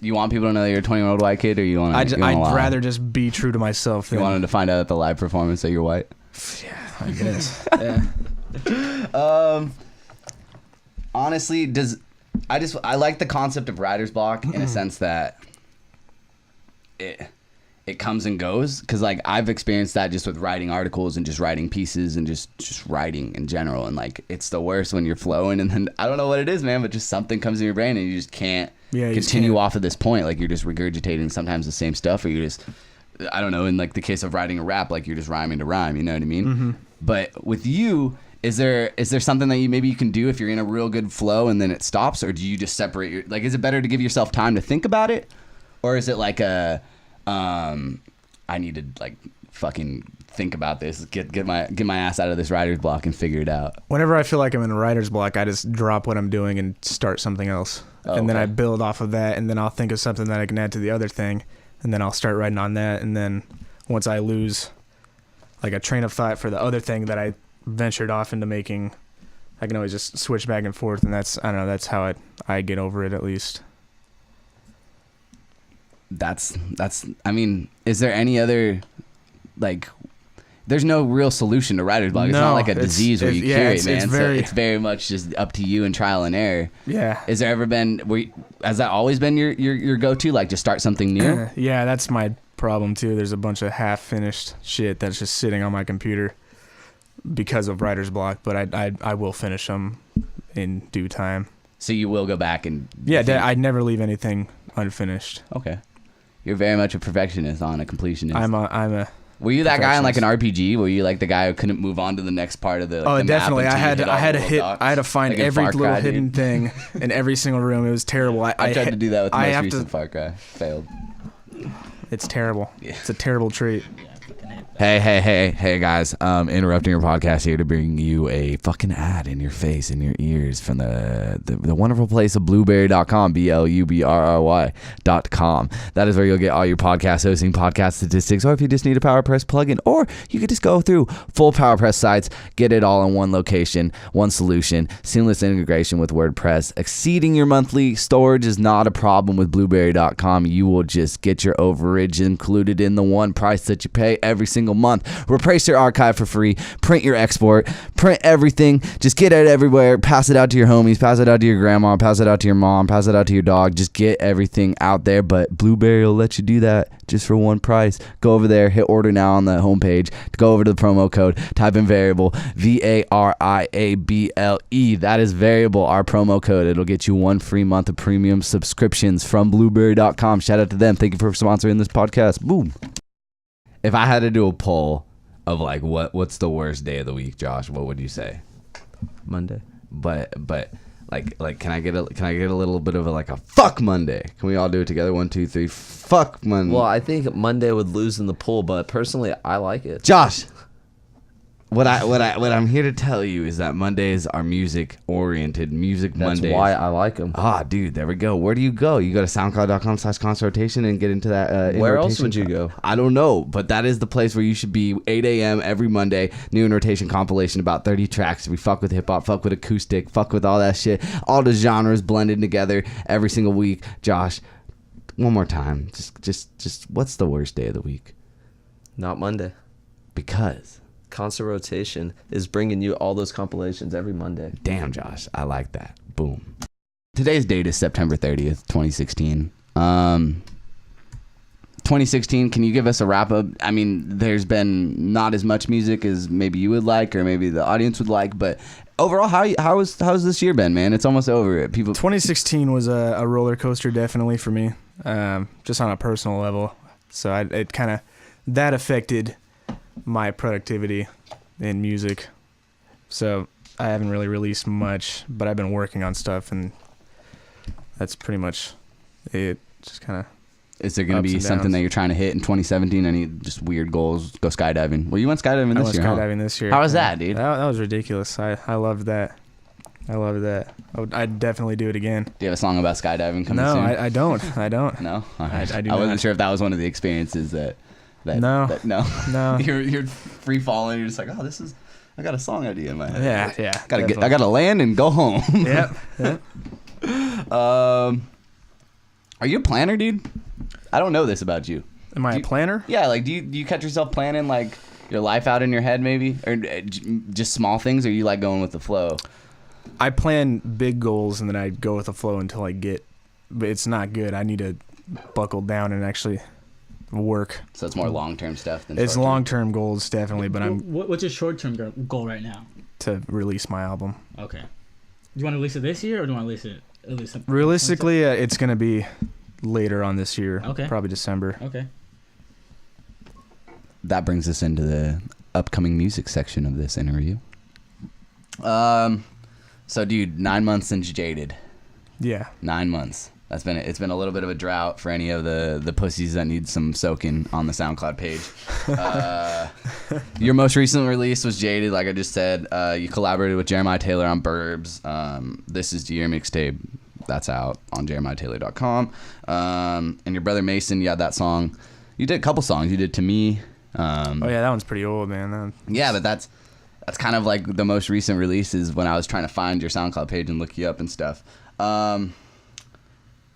You want people to know that you're a 20-year-old white kid, or you want to? I'd rather just be true to myself. You Than, want them to find out at the live performance that you're white. yeah, I guess. Yeah. Honestly, I like the concept of writer's block in a sense that it comes and goes, because like I've experienced that just with writing articles and just writing pieces and just writing in general, and like it's the worst when you're flowing and then I don't know what it is, man, but just something comes in your brain and you just can't Yeah, you just continue can't. off of this point. Like you're just regurgitating sometimes the same stuff, or you're just I don't know, in like the case of writing a rap, like you're just rhyming to rhyme, you know what I mean? But with you, is there something that maybe you can do if you're in a real good flow and then it stops, or do you just separate your, like, is it better to give yourself time to think about it, or is it like a I need to like fucking think about this, get my ass out of this writer's block and figure it out? Whenever I feel like I'm in a writer's block, I just drop what I'm doing and start something else. And then I build off of that, and then I'll think of something that I can add to the other thing, and then I'll start writing on that. And then once I lose like a train of thought for the other thing that I ventured off into making, I can always just switch back and forth, and that's, I don't know, that's how I get over it, at least. That's I mean, is there any other, like, there's no real solution to writer's block. It's not like a disease where you cure it, man. It's very much just up to you and trial and error. Yeah. Has there ever been, has that always been your go-to, like just start something new? Yeah, that's my problem too. There's a bunch of half-finished shit that's just sitting on my computer because of writer's block, but I will finish them in due time. So you will go back and... Yeah, I'd never leave anything unfinished. Okay. You're very much a perfectionist on a completionist. I'm a Were you that guy in like an RPG? Were you like the guy who couldn't move on to the next part of the? Like, oh, the definitely. map I had to find like every little hidden thing in every single room. It was terrible. I tried to do that with the most recent Far Cry. Failed. It's terrible. Yeah. It's a terrible trait. Hey, guys. Interrupting your podcast here to bring you a fucking ad in your face, in your ears from the wonderful place of blueberry.com, BLUBRRY.com. That is where you'll get all your podcast hosting, podcast statistics, or if you just need a PowerPress plugin, or you could just go through full PowerPress sites, get it all in one location, one solution, seamless integration with WordPress. Exceeding your monthly storage is not a problem with blueberry.com. You will just get your overage included in the one price that you pay every single month. Replace your archive for free, print your export, print everything, just get it everywhere, pass it out to your homies, pass it out to your grandma, pass it out to your mom, pass it out to your dog, just get everything out there. But Blueberry will let you do that just for one price. Go over there, hit order now on the homepage, go over to the promo code, type in variable, VARIABLE. That is variable, our promo code. It'll get you 1 free month of premium subscriptions from blueberry.com. Shout out to them. Thank you for sponsoring this podcast. Boom. If I had to do a poll of like what's the worst day of the week, Josh, what would you say? Monday. But like can I get a little bit of a fuck Monday? Can we all do it together? 1, 2, 3. Fuck Monday. Well, I think Monday would lose in the poll, but personally, I like it. Josh, what I'm here to tell you is that Mondays are music oriented. That's Mondays. That's why I like them. Ah, dude, there we go. Where do you go? You go to soundcloud.com/constant and get into that. Where else would you go? I don't know, but that is the place where you should be. 8 a.m. every Monday. New In Rotation compilation, about 30 tracks. We fuck with hip hop, fuck with acoustic, fuck with all that shit. All the genres blended together every single week. Josh, one more time. Just what's the worst day of the week? Not Monday. Because Constant Rotation is bringing you all those compilations every Monday. Damn, Josh, I like that. Boom. Today's date is September 30th, 2016. 2016, can you give us a wrap up? I mean, there's been not as much music as maybe you would like, or maybe the audience would like, but overall, how's this year been, man? It's almost over. 2016 was a roller coaster, definitely for me, just on a personal level. So it kind of, that affected my productivity in music. So I haven't really released much, but I've been working on stuff, and that's pretty much it. Just kind of. Is there going to be something that you're trying to hit in 2017? Any just weird goals? Go skydiving. Well, you went skydiving this year. I went skydiving this year. How was that, dude? That was ridiculous. I loved that. I'd definitely do it again. Do you have a song about skydiving coming soon? No, I don't. No? All right. I do I wasn't not. sure if that was one of the experiences that no. No. You're free falling. You're just like, oh, I got a song idea in my head. Yeah. I gotta land and go home. Yep. Are you a planner, dude? I don't know this about you. Am I a planner? Yeah, like do you catch yourself planning like your life out in your head maybe, or just small things, or you like going with the flow? I plan big goals and then I go with the flow until I get, but it's not good. I need to buckle down and actually work. So it's more long-term stuff than it's short-term. Long-term goals, definitely, but What's your short-term goal right now? To release my album. Okay. Do you want to release it this year, or do you want to release it at least? Realistically, it's going to be later on this year. Okay. Probably December. Okay. that brings us into the upcoming music section of this interview. So dude, 9 months since Jaded. Yeah. 9 months. It's been a little bit of a drought for any of the pussies that need some soaking on the SoundCloud page. Your most recent release was Jaded, like I just said. You collaborated with Jeremiah Taylor on Burbs. This is your mixtape. That's out on jeremiahtaylor.com. And your brother Mason, you had that song. You did a couple songs. You did To Me. Oh yeah, that one's pretty old, man. Yeah, but that's kind of like the most recent releases when I was trying to find your SoundCloud page and look you up and stuff.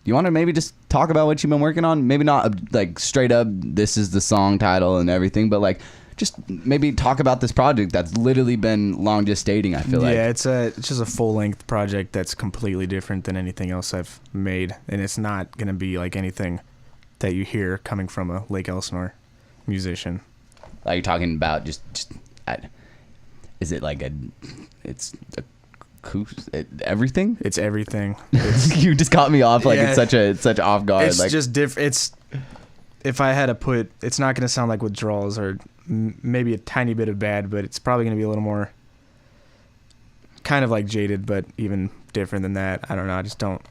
You want to maybe just talk about what you've been working on? Maybe not like straight up, this is the song title and everything, but like just maybe talk about this project that's literally been long gestating, I feel like. Yeah, it's just a full-length project that's completely different than anything else I've made, and it's not going to be like anything that you hear coming from a Lake Elsinore musician. Are you talking about just is it like everything? It's everything. You just caught me off like it's such off guard. It's like just different. It's, if I had to put, it's not going to sound like Withdrawals or maybe a tiny bit of Bad, but it's probably going to be a little more kind of like Jaded, but even different than that. I don't know. I just don't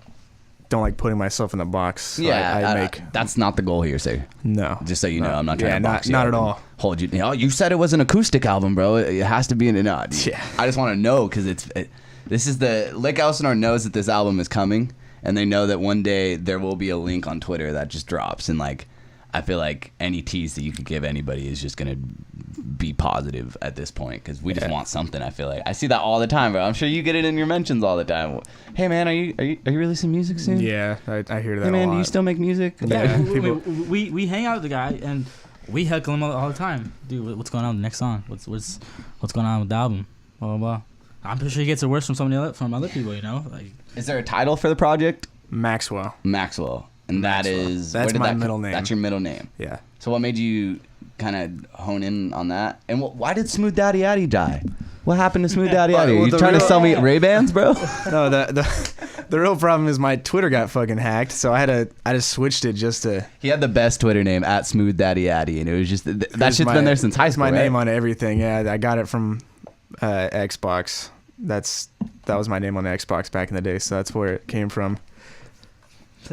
like putting myself in a box. So yeah, that's not the goal here, sir. No. Just so you know, I'm not trying to box you not up at all. Hold you. You said it was an acoustic album, bro. It has to be an odd. Yeah. I just want to know because this is the Lake Elsinore knows that this album is coming, and they know that one day there will be a link on Twitter that just drops, and like I feel like any tease that you could give anybody is just gonna be positive at this point because we just want something. I feel like I see that all the time, bro. I'm sure you get it in your mentions all the time. Hey man, are you releasing music soon? Yeah, I hear that. Hey man, a lot. do you still make music? Yeah, we hang out with the guy and we heckle him all the time. Dude, what's going on with the next song? What's going on with the album? Blah blah blah. I'm pretty sure he gets it worse from other people, you know. Like, is there a title for the project? Maxwell. And That's my middle name. That's your middle name. Yeah. So what made you kind of hone in on that? And why did Smooth Daddy Addy die? What happened to Smooth Daddy Addy? Are you trying to sell me Ray-Bans, bro? No, the real problem is my Twitter got fucking hacked, so I just switched it just to. He had the best Twitter name at Smooth Daddy Addy, and it was just that shit's been there since high school. My right? name on everything. Yeah, I got it from Xbox. That was my name on the Xbox back in the day, so that's where it came from.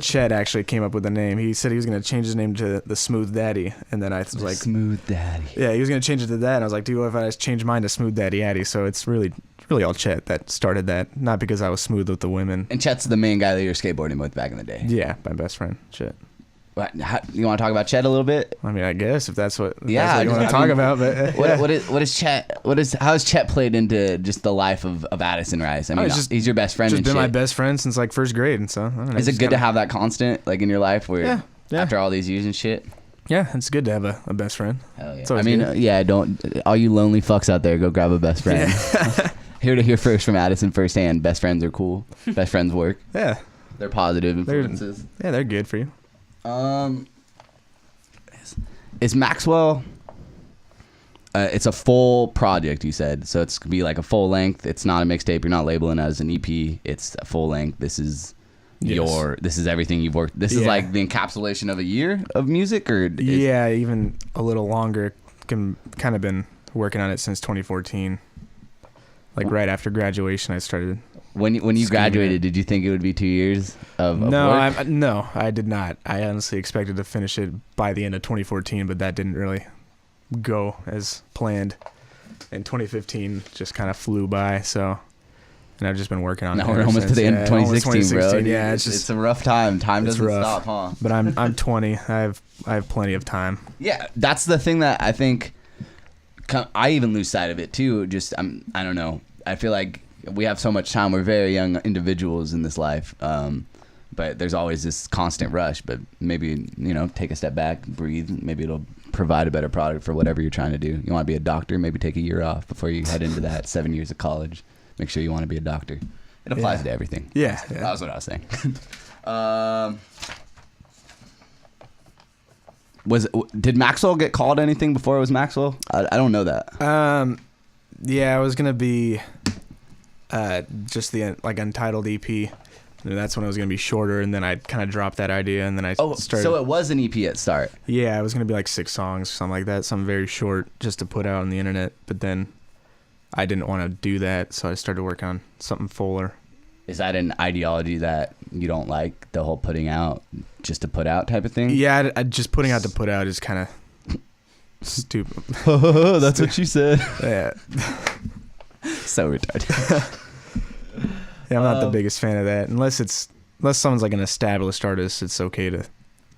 Chet actually came up with the name. He said he was going to change his name to the Smooth Daddy, and then I was like, Smooth Daddy. Yeah, he was going to change it to that, and I was like, dude, what if I just change mine to Smooth Daddy Addy? So it's really all Chet that started that, not because I was smooth with the women. And Chet's the main guy that you were skateboarding with back in the day. Yeah, my best friend, Chet. You want to talk about Chet a little bit? I mean, I guess if that's what you I want to talk about. But what is Chet? How has Chet played into just the life of Addison Rice? I mean, he's your best friend. Just and been shit. my best friend since like first grade, and so. I don't know, is it good to have that constant like in your life where yeah. after all these years and shit? Yeah, it's good to have a best friend. Hell yeah. I mean, don't all you lonely fucks out there, go grab a best friend. Yeah. Here to hear first from Adison firsthand. Best friends are cool. Best friends work. Yeah, they're positive influences. They're good for you. Is Maxwell? It's a full project, you said, so it's gonna be like a full length. It's not a mixtape. You're not labeling it as an EP. It's a full length. This is This is everything you've worked. This is like the encapsulation of a year of music, or even a little longer. Kind of been working on it since 2014. Like right after graduation, I started. When you graduated, did you think it would be 2 years of work? No, I did not. I honestly expected to finish it by the end of 2014, but that didn't really go as planned. And 2015 just kind of flew by, so. And I've just been working on it. Now we're almost to the end of 2016, bro. Yeah, it's a rough time. Time doesn't stop, huh? But I'm 20. I have plenty of time. Yeah, that's the thing that I think. I even lose sight of it too. Just I don't know. I feel like we have so much time. We're very young individuals in this life, but there's always this constant rush. But maybe take a step back, breathe. Maybe it'll provide a better product for whatever you're trying to do. You want to be a doctor? Maybe take a year off before you head into that 7 years of college. Make sure you want to be a doctor. It applies to everything. Yeah, that was what I was saying. Did Maxwell get called anything before it was Maxwell? I don't know that. Yeah, it was gonna be just the Untitled EP, And that's when it was gonna be shorter, and then I kind of dropped that idea, and then I Oh, started. so it was an EP at start. Yeah, it was gonna be like 6 songs, something like that, something very short, just to put out on the internet. But then I didn't want to do that, so I started working on something fuller. Is that an ideology that you don't like, the whole putting out just to put out type of thing? Yeah, I just putting out to put out is kind of stupid. That's what you said. Yeah, So retarded. yeah, I'm not the biggest fan of that. Unless someone's like an established artist, it's okay to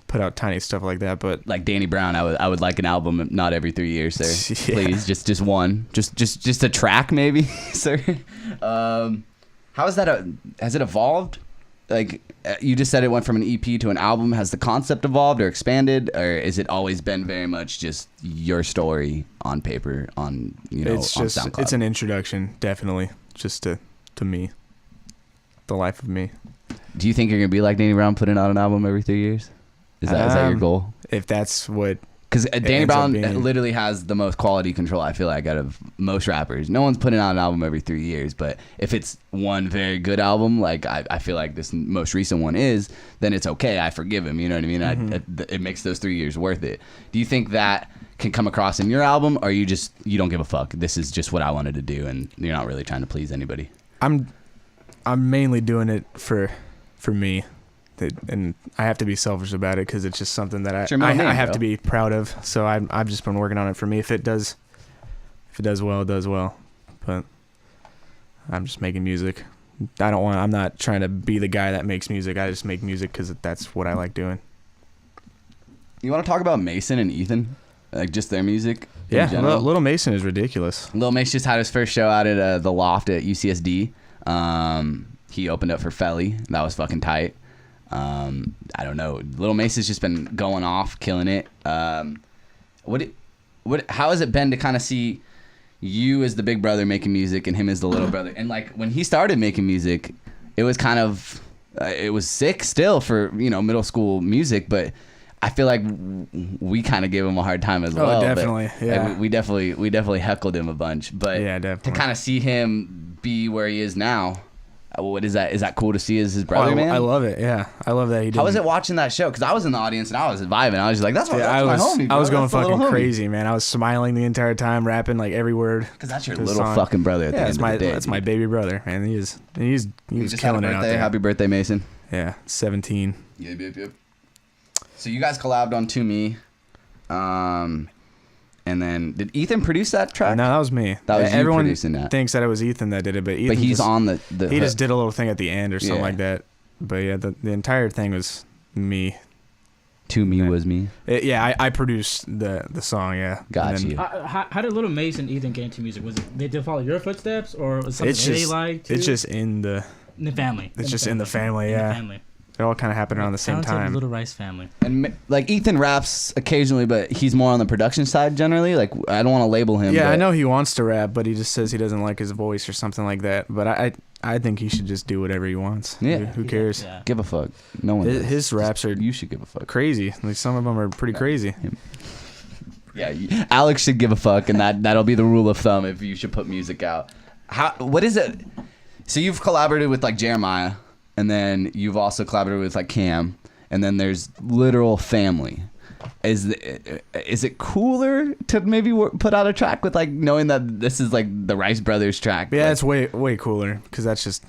put out tiny stuff like that. But Like Danny Brown, I would like an album, not every 3 years, sir. Yeah. Please, just one, just a track, maybe, sir. How is that? Has it evolved? Like you just said, it went from an EP to an album. Has the concept evolved or expanded, or is it always been very much just your story on paper, on it's on just SoundCloud? it's an introduction, definitely, just to me, the life of me. Do you think you're gonna be like Danny Brown, putting out an album every 3 years? Is that your goal? If that's what. Because Danny ends up Brown being. literally has the most quality control, I feel like, out of most rappers. No one's putting out an album every 3 years, but if it's one very good album, like I feel like this most recent one is, then it's okay. I forgive him. You know what I mean? Mm-hmm. It makes those 3 years worth it. Do you think that can come across in your album, or you don't give a fuck? This is just what I wanted to do, and you're not really trying to please anybody. I'm mainly doing it for me. And I have to be selfish about it because it's just something that I have to be proud of. So I've just been working on it for me. If it does well, it does well. But I'm just making music. I'm not trying to be the guy that makes music. I just make music because that's what I like doing. You want to talk about Mason and Ethan, like just their music? Yeah, Little Mason is ridiculous. Lil Mace just had his first show out at the Loft at UCSD. He opened up for Felly. That was fucking tight. I don't know. Little Mace has just been going off, killing it. How has it been to kind of see you as the big brother making music and him as the little brother? And like when he started making music, it was kind of it was sick still for middle school music, but I feel like we kind of gave him a hard time as well. Definitely. But, yeah. We definitely heckled him a bunch. But Yeah, definitely. to kind of see him be where he is now. What is that? Is that cool to see as his brother, man? I love it. Yeah, I love that he did. How was it watching that show? Because I was in the audience and I was vibing. I was just like, that's my homie, bro. I was going That's the little fucking homie. crazy, man. I was smiling the entire time, rapping like every word. Because that's your to the little song. fucking brother at the end of the day. That's my baby brother, man. He was Just killing had a it out birthday. there. Happy birthday, Mason. Yeah, 17. Yep. So you guys collabed on To Me. And then did Ethan produce that track? No, that was me. That was you Everyone producing that. thinks that it was Ethan that did it, but Ethan But he's just, on the he just did a little thing at the end or something Yeah. like that. But yeah, the entire thing was me. To Me was me. I produced the song. Yeah, Got And then you. How did Little Mace and Ethan get into music? Was it they follow your footsteps, or was it something It's they just liked? Too? it's just in the family. it's just in the family. In the Yeah, family. it all kind of happened around the same Talented time. Little Rice family. And like Ethan raps occasionally, but he's more on the production side generally. Like I don't want to label him. Yeah, but I know he wants to rap, but he just says he doesn't like his voice or something like that. But I think he should just do whatever he wants. Yeah. Who cares? Yeah. Give a fuck. No one. does. His raps are You should give a fuck. crazy. Like some of them are pretty crazy. Yeah, Alex should give a fuck, and that'll be the rule of thumb if you should put music out. What is it? So you've collaborated with like Jeremiah, and then you've also collaborated with like Cam, and then there's literal family. Is it cooler to maybe put out a track with like knowing that this is like the Rice Brothers track? Yeah, like, it's way cooler because that's just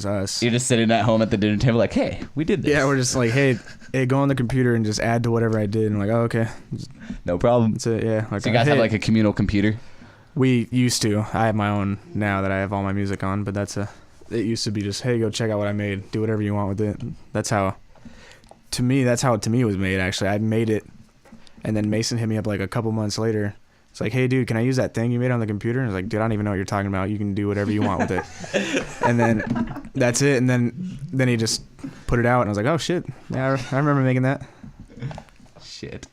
us. you're just sitting at home at the dinner table like, hey, we did this. Yeah, we're just like, hey, go on the computer and just add to whatever I did. And like, oh, okay, no problem. that's it. Yeah. Like, So you guys hey, have like a communal computer? we used to. I have my own now that I have all my music on, but it used to be just, hey, go check out what I made. Do whatever you want with it. That's how it was made, actually. I made it, and then Mason hit me up like a couple months later. It's like, hey, dude, can I use that thing you made on the computer? And I was like, dude, I don't even know what you're talking about. You can do whatever you want with it. And then that's it. And then he just put it out, and I was like, oh, shit. Yeah, I remember making that. Shit.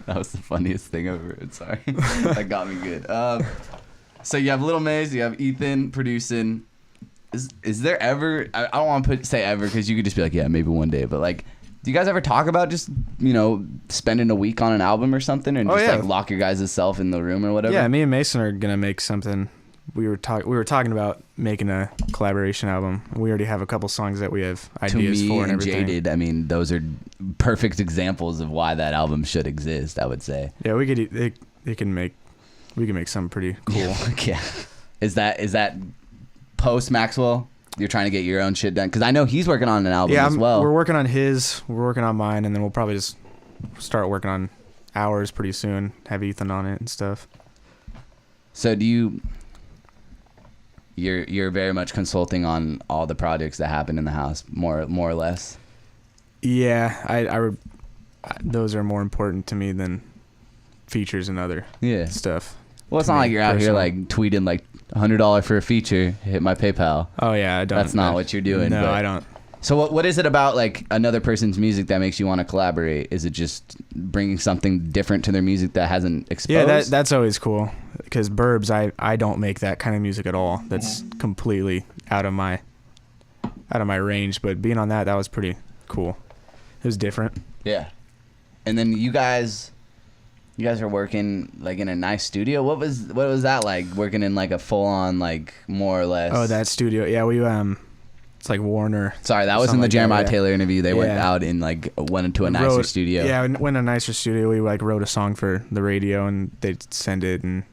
That was the funniest thing I've ever heard. Sorry. That got me good. So you have Little Maze, you have Ethan producing. Is there ever, I don't want to say ever because you could just be like, yeah, maybe one day, but like, do you guys ever talk about just, spending a week on an album or something and just yeah. like lock your guys' self in the room or whatever? Yeah, me and Mason are going to make something we were talking about making a collaboration album. We already have a couple songs that we have ideas to me for and and everything. Jaded, I mean, those are perfect examples of why that album should exist, I would say. Yeah, we can make something pretty cool. Yeah. Is that post Maxwell? You're trying to get your own shit done? Because I know he's working on an album as well. We're working on his. We're working on mine, and then we'll probably just start working on ours pretty soon. Have Ethan on it and stuff. So you're very much consulting on all the projects that happen in the house, more or less. Yeah, I those are more important to me than features and other stuff. Well, it's not like you're out here like tweeting like $100 for a feature. Hit my PayPal. Oh yeah, I don't. That's not what you're doing. No, but, I don't. So what is it about like another person's music that makes you want to collaborate? Is it just bringing something different to their music that hasn't exposed? Yeah, that's always cool. Because Burbs, I don't make that kind of music at all. That's completely out of my range. But being on that was pretty cool. It was different. Yeah. And then you guys are working like in a nice studio. What was that like, working in like a full on like more or less? Oh, that studio. Yeah, we it's like Warner. Sorry, that was in the like Jeremiah that, Taylor interview. They went out and like went into a nicer studio. Yeah, we went to a nicer studio. We like wrote a song for the radio, and they'd send it and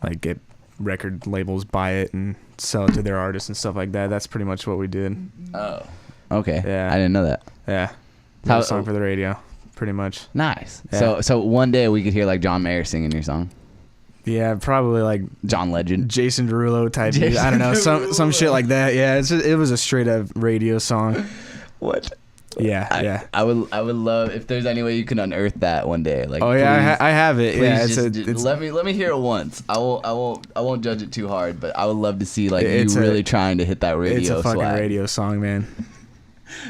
like get record labels buy it and sell it to their artists and stuff like that. That's pretty much what we did. Oh, okay. Yeah, I didn't know that. Yeah, wrote a song for the radio, pretty much. Nice. Yeah. So one day we could hear like John Mayer singing your song. Yeah, probably like John Legend, Jason Derulo type. I don't know, some shit like that. Yeah, it was a straight up radio song. What? Yeah, I would love if there's any way you can unearth that one day. Like, oh yeah, I have it. Yeah, just let me hear it once. I won't judge it too hard, but I would love to see like you really trying to hit that radio. It's a fucking swag. radio song, man.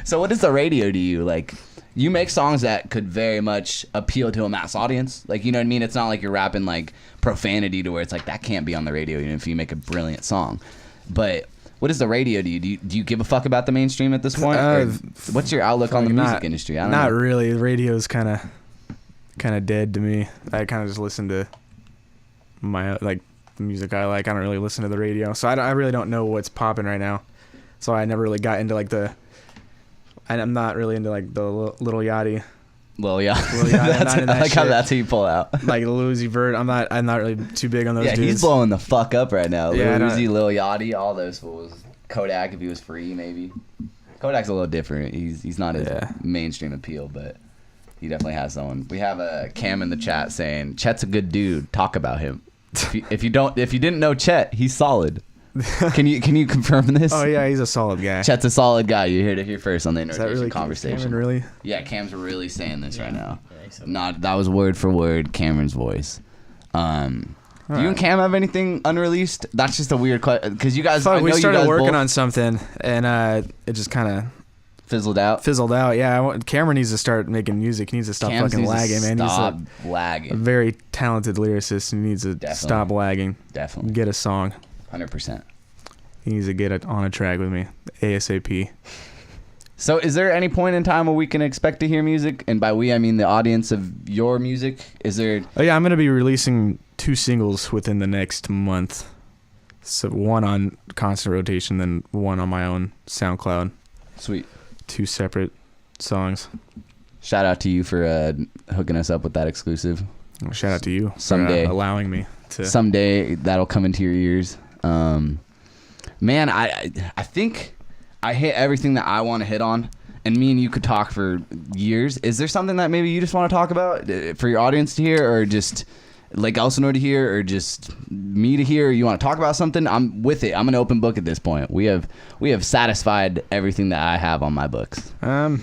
So what is the radio to you? Like, you make songs that could very much appeal to a mass audience. Like, you know what I mean? It's not like you're rapping like profanity to where it's like that can't be on the radio even if you make a brilliant song. But what is the radio to you? Do you give a fuck about the mainstream at this point? What's your outlook on the music industry? I don't know. Not really. The radio's kind of dead to me. I kind of just listen to my like the music I like. I don't really listen to the radio, so I really don't know what's popping right now. So I never really got into like I'm not really into like the Lil Yachty. Well, yeah. I like how that's how you pull out. Like Lil Uzi Vert. I'm not really too big on those dudes. Yeah, he's blowing the fuck up right now. Yeah, Lil Uzi, Lil Yachty, all those fools. Kodak, if he was free, maybe. Kodak's a little different. He's not as mainstream appeal, but he definitely has someone. We have a Cam in the chat saying Chet's a good dude. Talk about him. If you didn't know Chet, he's solid. Can you confirm this? Oh yeah, he's a solid guy. Chet's a solid guy. You heard it here first on the Is that Innovation really Conversation. Cameron, really? Yeah, Cam's really saying this right now. Yeah, so. That was word for word Cameron's voice. Do you and Cam have anything unreleased? That's just a weird question because you guys. We started working on something and it just kind of fizzled out. Yeah, Cameron needs to start making music. He needs to stop fucking lagging, man. Stop he's lagging. A very talented lyricist. He needs to stop lagging. Definitely. Get a song. 100%. He needs to get on a track with me ASAP. So is there any point in time where we can expect to hear music? And by we, I mean the audience of your music. Is there... Oh, yeah, I'm going to be releasing 2 singles within the next month. So one on constant rotation, then one on my own SoundCloud. Sweet. 2 separate songs. Shout out to you for hooking us up with that exclusive. Well, shout out to you someday for allowing me to... Someday that'll come into your ears. Man, I think I hit everything that I want to hit on, and me and you could talk for years. Is there something that maybe you just want to talk about for your audience to hear, or just like Elsinore to hear, or just me to hear? Or you want to talk about something? I'm with it. I'm an open book at this point. We have satisfied everything that I have on my books. No,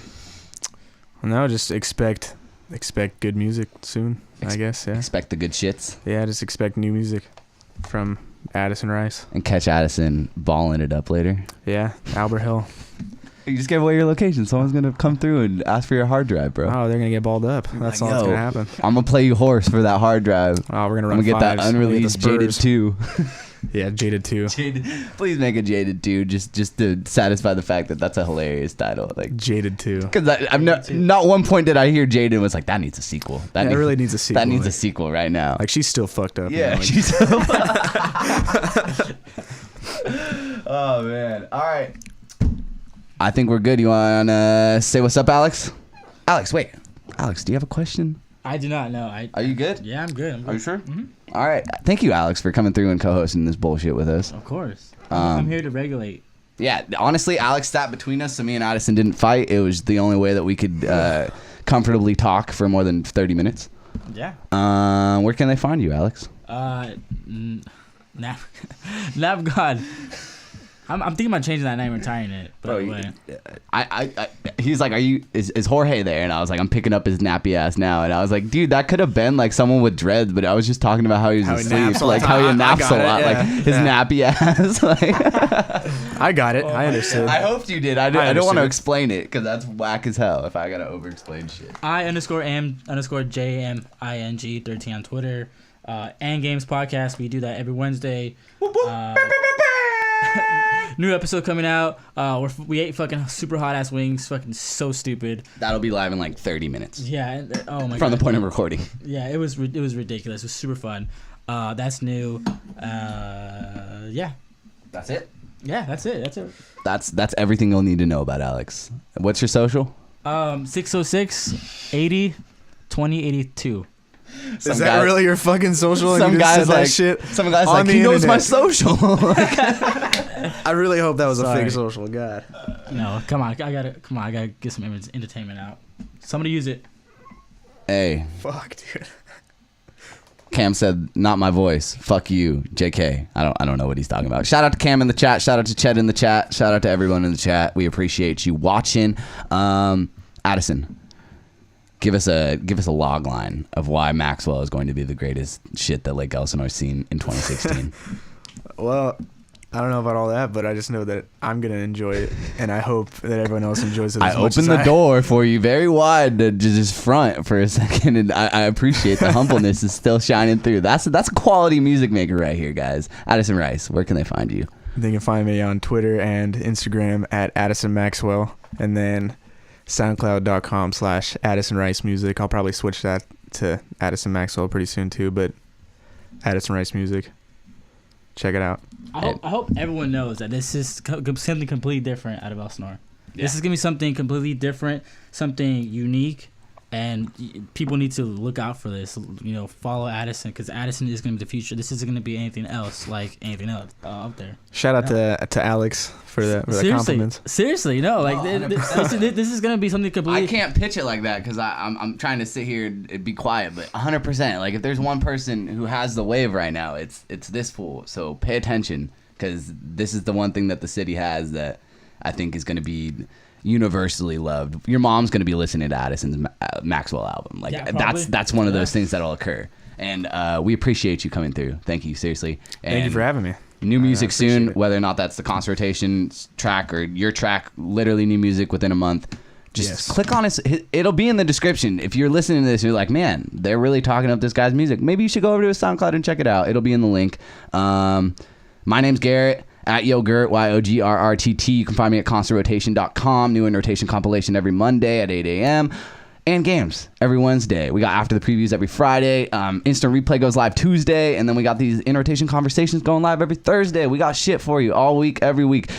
just expect good music soon. I guess. Yeah. Expect the good shits. Yeah, just expect new music from Adison Rice. And catch Adison balling it up later. Yeah, Albert Hill. You just gave away your location. Someone's going to come through and ask for your hard drive, bro. Oh, they're going to get balled up. That's all that's going to happen. I'm going to play you horse for that hard drive. Oh, we're going to run I'm going to get that fives. unreleased Jaded 2. Yeah, Jaded 2. Please make a Jaded 2 just to satisfy the fact that that's a hilarious title. Like Jaded 2. because I'm not one point did I hear Jaden was like that needs a sequel. That really needs a sequel. That needs a like- sequel right now. Like she's still fucked up. yeah, man. Like, she's. Oh man! All right. I think we're good. You want to say what's up, Alex? Alex, wait. Alex, do you have a question? I do not know. Are you good? Yeah, I'm good. Are you sure? Mm-hmm. All right. Thank you, Alex, for coming through and co-hosting this bullshit with us. Of course. I'm here to regulate. Yeah, honestly, Alex sat between us, so me and Adison didn't fight. It was the only way that we could comfortably talk for more than 30 minutes. Yeah. Where can they find you, Alex? Nav God. I'm thinking about changing that name and retiring it. But He's like, is Jorge there? And I was like, I'm picking up his nappy ass now. And I was like, dude, that could have been like someone with dreads, but I was just talking about how he was asleep, like how he naps a lot, like his nappy ass. Like, I got it. I understood. I hoped you did. I don't want to explain it because that's whack as hell if I gotta over-explain shit. I_am_JMING 13 on Twitter. And Games Podcast. We do that every Wednesday. New episode coming out. We ate fucking super hot ass wings. Fucking so stupid. That'll be live in like 30 minutes. Yeah. Oh my god. From the point of recording. Yeah, it was ridiculous. It was super fun. That's new. Yeah. That's it. Yeah, that's it. That's everything you'll need to know about Alex. What's your social? 606 80 2082. Is that really your fucking social? And Some you just guys said that like shit some guys on like the he knows my internet. social. I really hope that was a Sorry. fake social. God. No, come on. I gotta get some entertainment out. Somebody use it. Hey, Fuck, dude. Cam said, "Not my voice. Fuck you, JK." I don't know what he's talking about. Shout out to Cam in the chat. Shout out to Chet in the chat. Shout out to everyone in the chat. We appreciate you watching. Adison, give us a log line of why Maxwell is going to be the greatest shit that Lake Elsinore's seen in 2016. Well, I don't know about all that, but I just know that I'm gonna enjoy it, and I hope that everyone else enjoys it. I as much opened as the door for you very wide to just front for a second, and I appreciate the humbleness is still shining through. That's a quality music maker right here, guys. Adison Rice, where can they find you? They can find me on Twitter and Instagram at Adison Maxwell, and then SoundCloud.com/Adison Rice Music. I'll probably switch that to Adison Maxwell pretty soon too, but Adison Rice Music. Check it out. I hope everyone knows that this is something completely different out of Elsinore. Yeah. This is gonna be something completely different, something unique, and people need to look out for this. You know, follow Adison because Adison is gonna be the future. This isn't gonna be anything else like anything else out there. Shout out to Alex for the compliments. Seriously, no, like this is gonna be something completely. I can't pitch it like that because I'm trying to sit here and be quiet, but 100%. Like if there's one person who has the wave right now, it's this fool. So pay attention because this is the one thing that the city has that I think is going to be universally loved. Your mom's going to be listening to Addison's Maxwell album. Like that's one of those things that'll occur. And we appreciate you coming through. Thank you, seriously. And thank you for having me. New music soon, whether or not that's the Concertation track or your track, literally new music within a month. Just click on it. It'll be in the description. If you're listening to this, you're like, man, they're really talking up this guy's music. Maybe you should go over to his SoundCloud and check it out. It'll be in the link. My name's Garrett. At Yogurt, YOGRRTT. You can find me at concertrotation.com. New In Rotation compilation every Monday at 8 a.m. And games every Wednesday. We got After the Previews every Friday. Instant Replay goes live Tuesday. And then we got these In Rotation conversations going live every Thursday. We got shit for you all week, every week.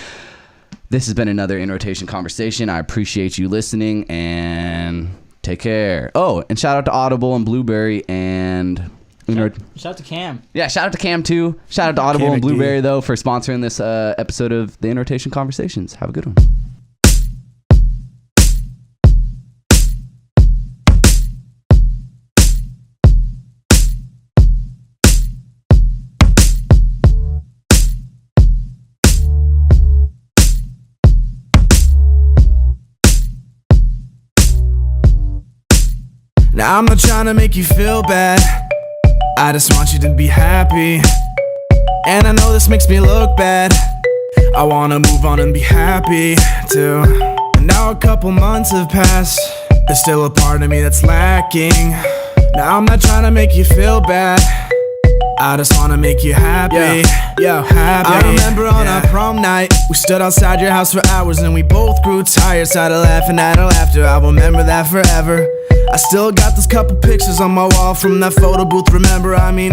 This has been another In Rotation conversation. I appreciate you listening and take care. Oh, and shout out to Audible and Blueberry and... Shout out to Cam. Yeah, shout out to Cam too. Shout out to Audible and Blueberry though for sponsoring this episode of the In Rotation Conversations. Have a good one. Now I'm not trying to make you feel bad, I just want you to be happy. And I know this makes me look bad, I wanna move on and be happy too. And now a couple months have passed, there's still a part of me that's lacking. Now I'm not trying to make you feel bad, I just wanna make you happy, yo, happy. I remember on our prom night, we stood outside your house for hours and we both grew tired, started laughing at our laughter. I remember that forever. I still got those couple pictures on my wall from that photo booth, remember, I mean,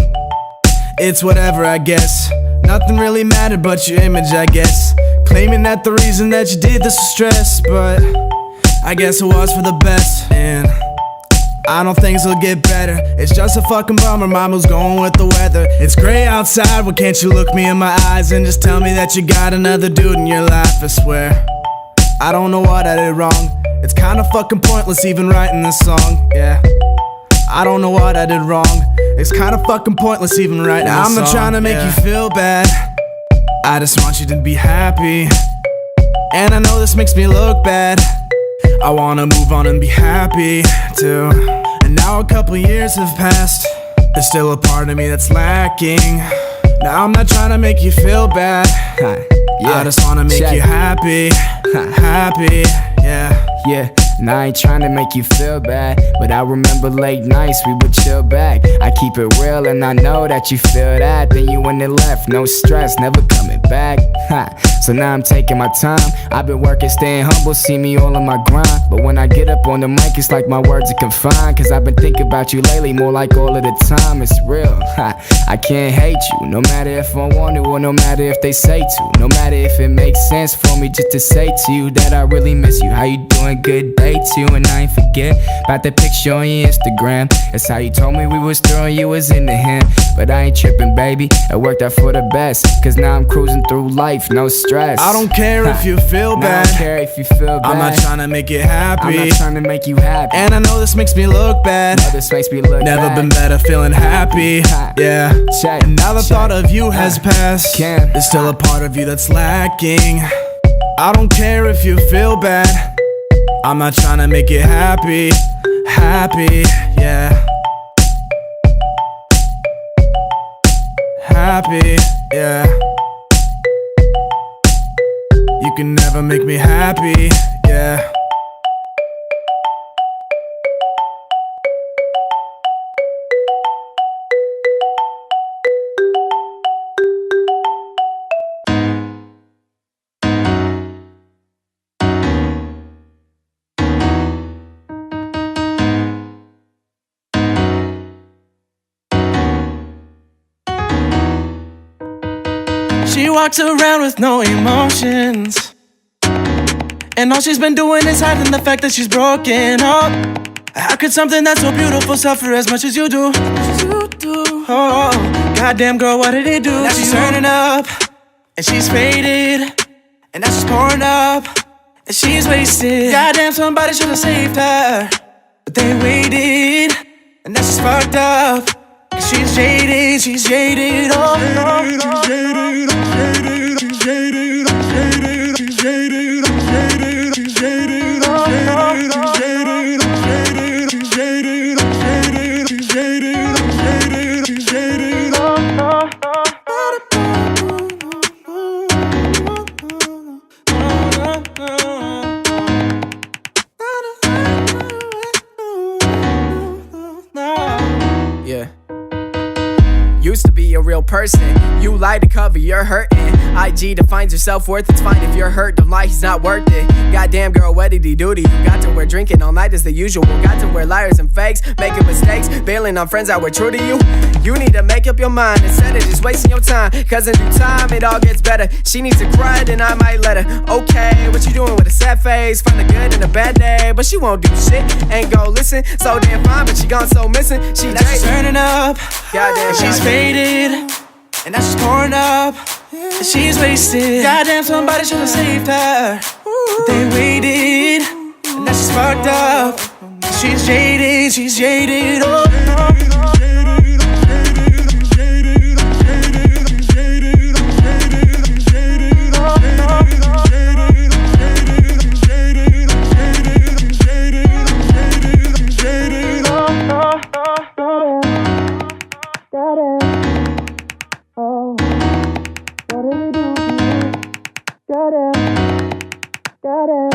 it's whatever, I guess. Nothing really mattered but your image, I guess. Claiming that the reason that you did this was stress, but I guess it was for the best. And I know things will get better. It's just a fucking bummer, mama's going with the weather. It's gray outside, well can't you look me in my eyes and just tell me that you got another dude in your life, I swear. I don't know what I did wrong. It's kinda fucking pointless even writing this song, yeah. I don't know what I did wrong. It's kinda fucking pointless even writing this song. I'm not trying to make you feel bad, I just want you to be happy. And I know this makes me look bad, I wanna move on and be happy too. And now a couple years have passed, there's still a part of me that's lacking. Now I'm not trying to make you feel bad, I just wanna make you happy, happy, yeah. Yeah, and I ain't tryna make you feel bad, but I remember late nights we would chill back. I keep it real and I know that you feel that. Then you went and left, no stress, never coming back. So now I'm taking my time, I've been working, staying humble, see me all on my grind. But when I get up on the mic, it's like my words are confined, cause I've been thinking about you lately, more like all of the time. It's real, I can't hate you, no matter if I want to or no matter if they say to. No matter if it makes sense for me just to say to you that I really miss you. How you doing? Good day to you, and I ain't forget about that picture on your Instagram. It's how you told me we was through and you was into him. But I ain't tripping, baby, it worked out for the best, cause now I'm cruising through life, no stress. I don't care if you feel bad, I don't care if you feel bad. I'm not trying to make you happy, I'm not trying to make you happy. And I know this makes me look bad, this makes me look never bad. been better feeling happy, yeah. And now the thought of you has passed, there's still a part of you that's lacking. I don't care if you feel bad, I'm not trying to make you happy, happy, yeah. Happy, yeah. You can never make me happy, yeah. She walks around with no emotions, and all she's been doing is hiding the fact that she's broken up. How could something that's so beautiful suffer as much as you do? Oh, goddamn girl, what did he do? Now she's turning up, and she's faded, and now she's pouring up, and she's wasted. Goddamn, somebody should've saved her, but they waited, and now she's fucked up. She's jaded, she's jaded, oh, she's jaded, she's jaded, she's jaded, she's jaded, she's jaded, she's jaded, she's jaded, she's jaded, she's jaded, she's jaded, Yeah. Used to be a real person, you lie to cover your hurting. IG defines your self-worth, it's fine if you're hurt, don't lie, he's not worth it. Goddamn girl, what did he do to you? Got to wear drinking all night as the usual. Got to wear liars and fakes, making mistakes, bailing on friends that were true to you. You need to make up your mind instead of just wasting your time, cause in due time it all gets better. She needs to cry, then I might let her. Okay, what you doing with a sad face? Find the good in a bad day, but she won't do shit. Ain't go listen, so damn fine, but she gone so missing. She now she's turning up, goddamn, she's faded, and now she's pouring up, and she's wasted. Goddamn, somebody should've saved her, but they waited, and now she's fucked up. She's jaded, she's jaded, oh, Got it.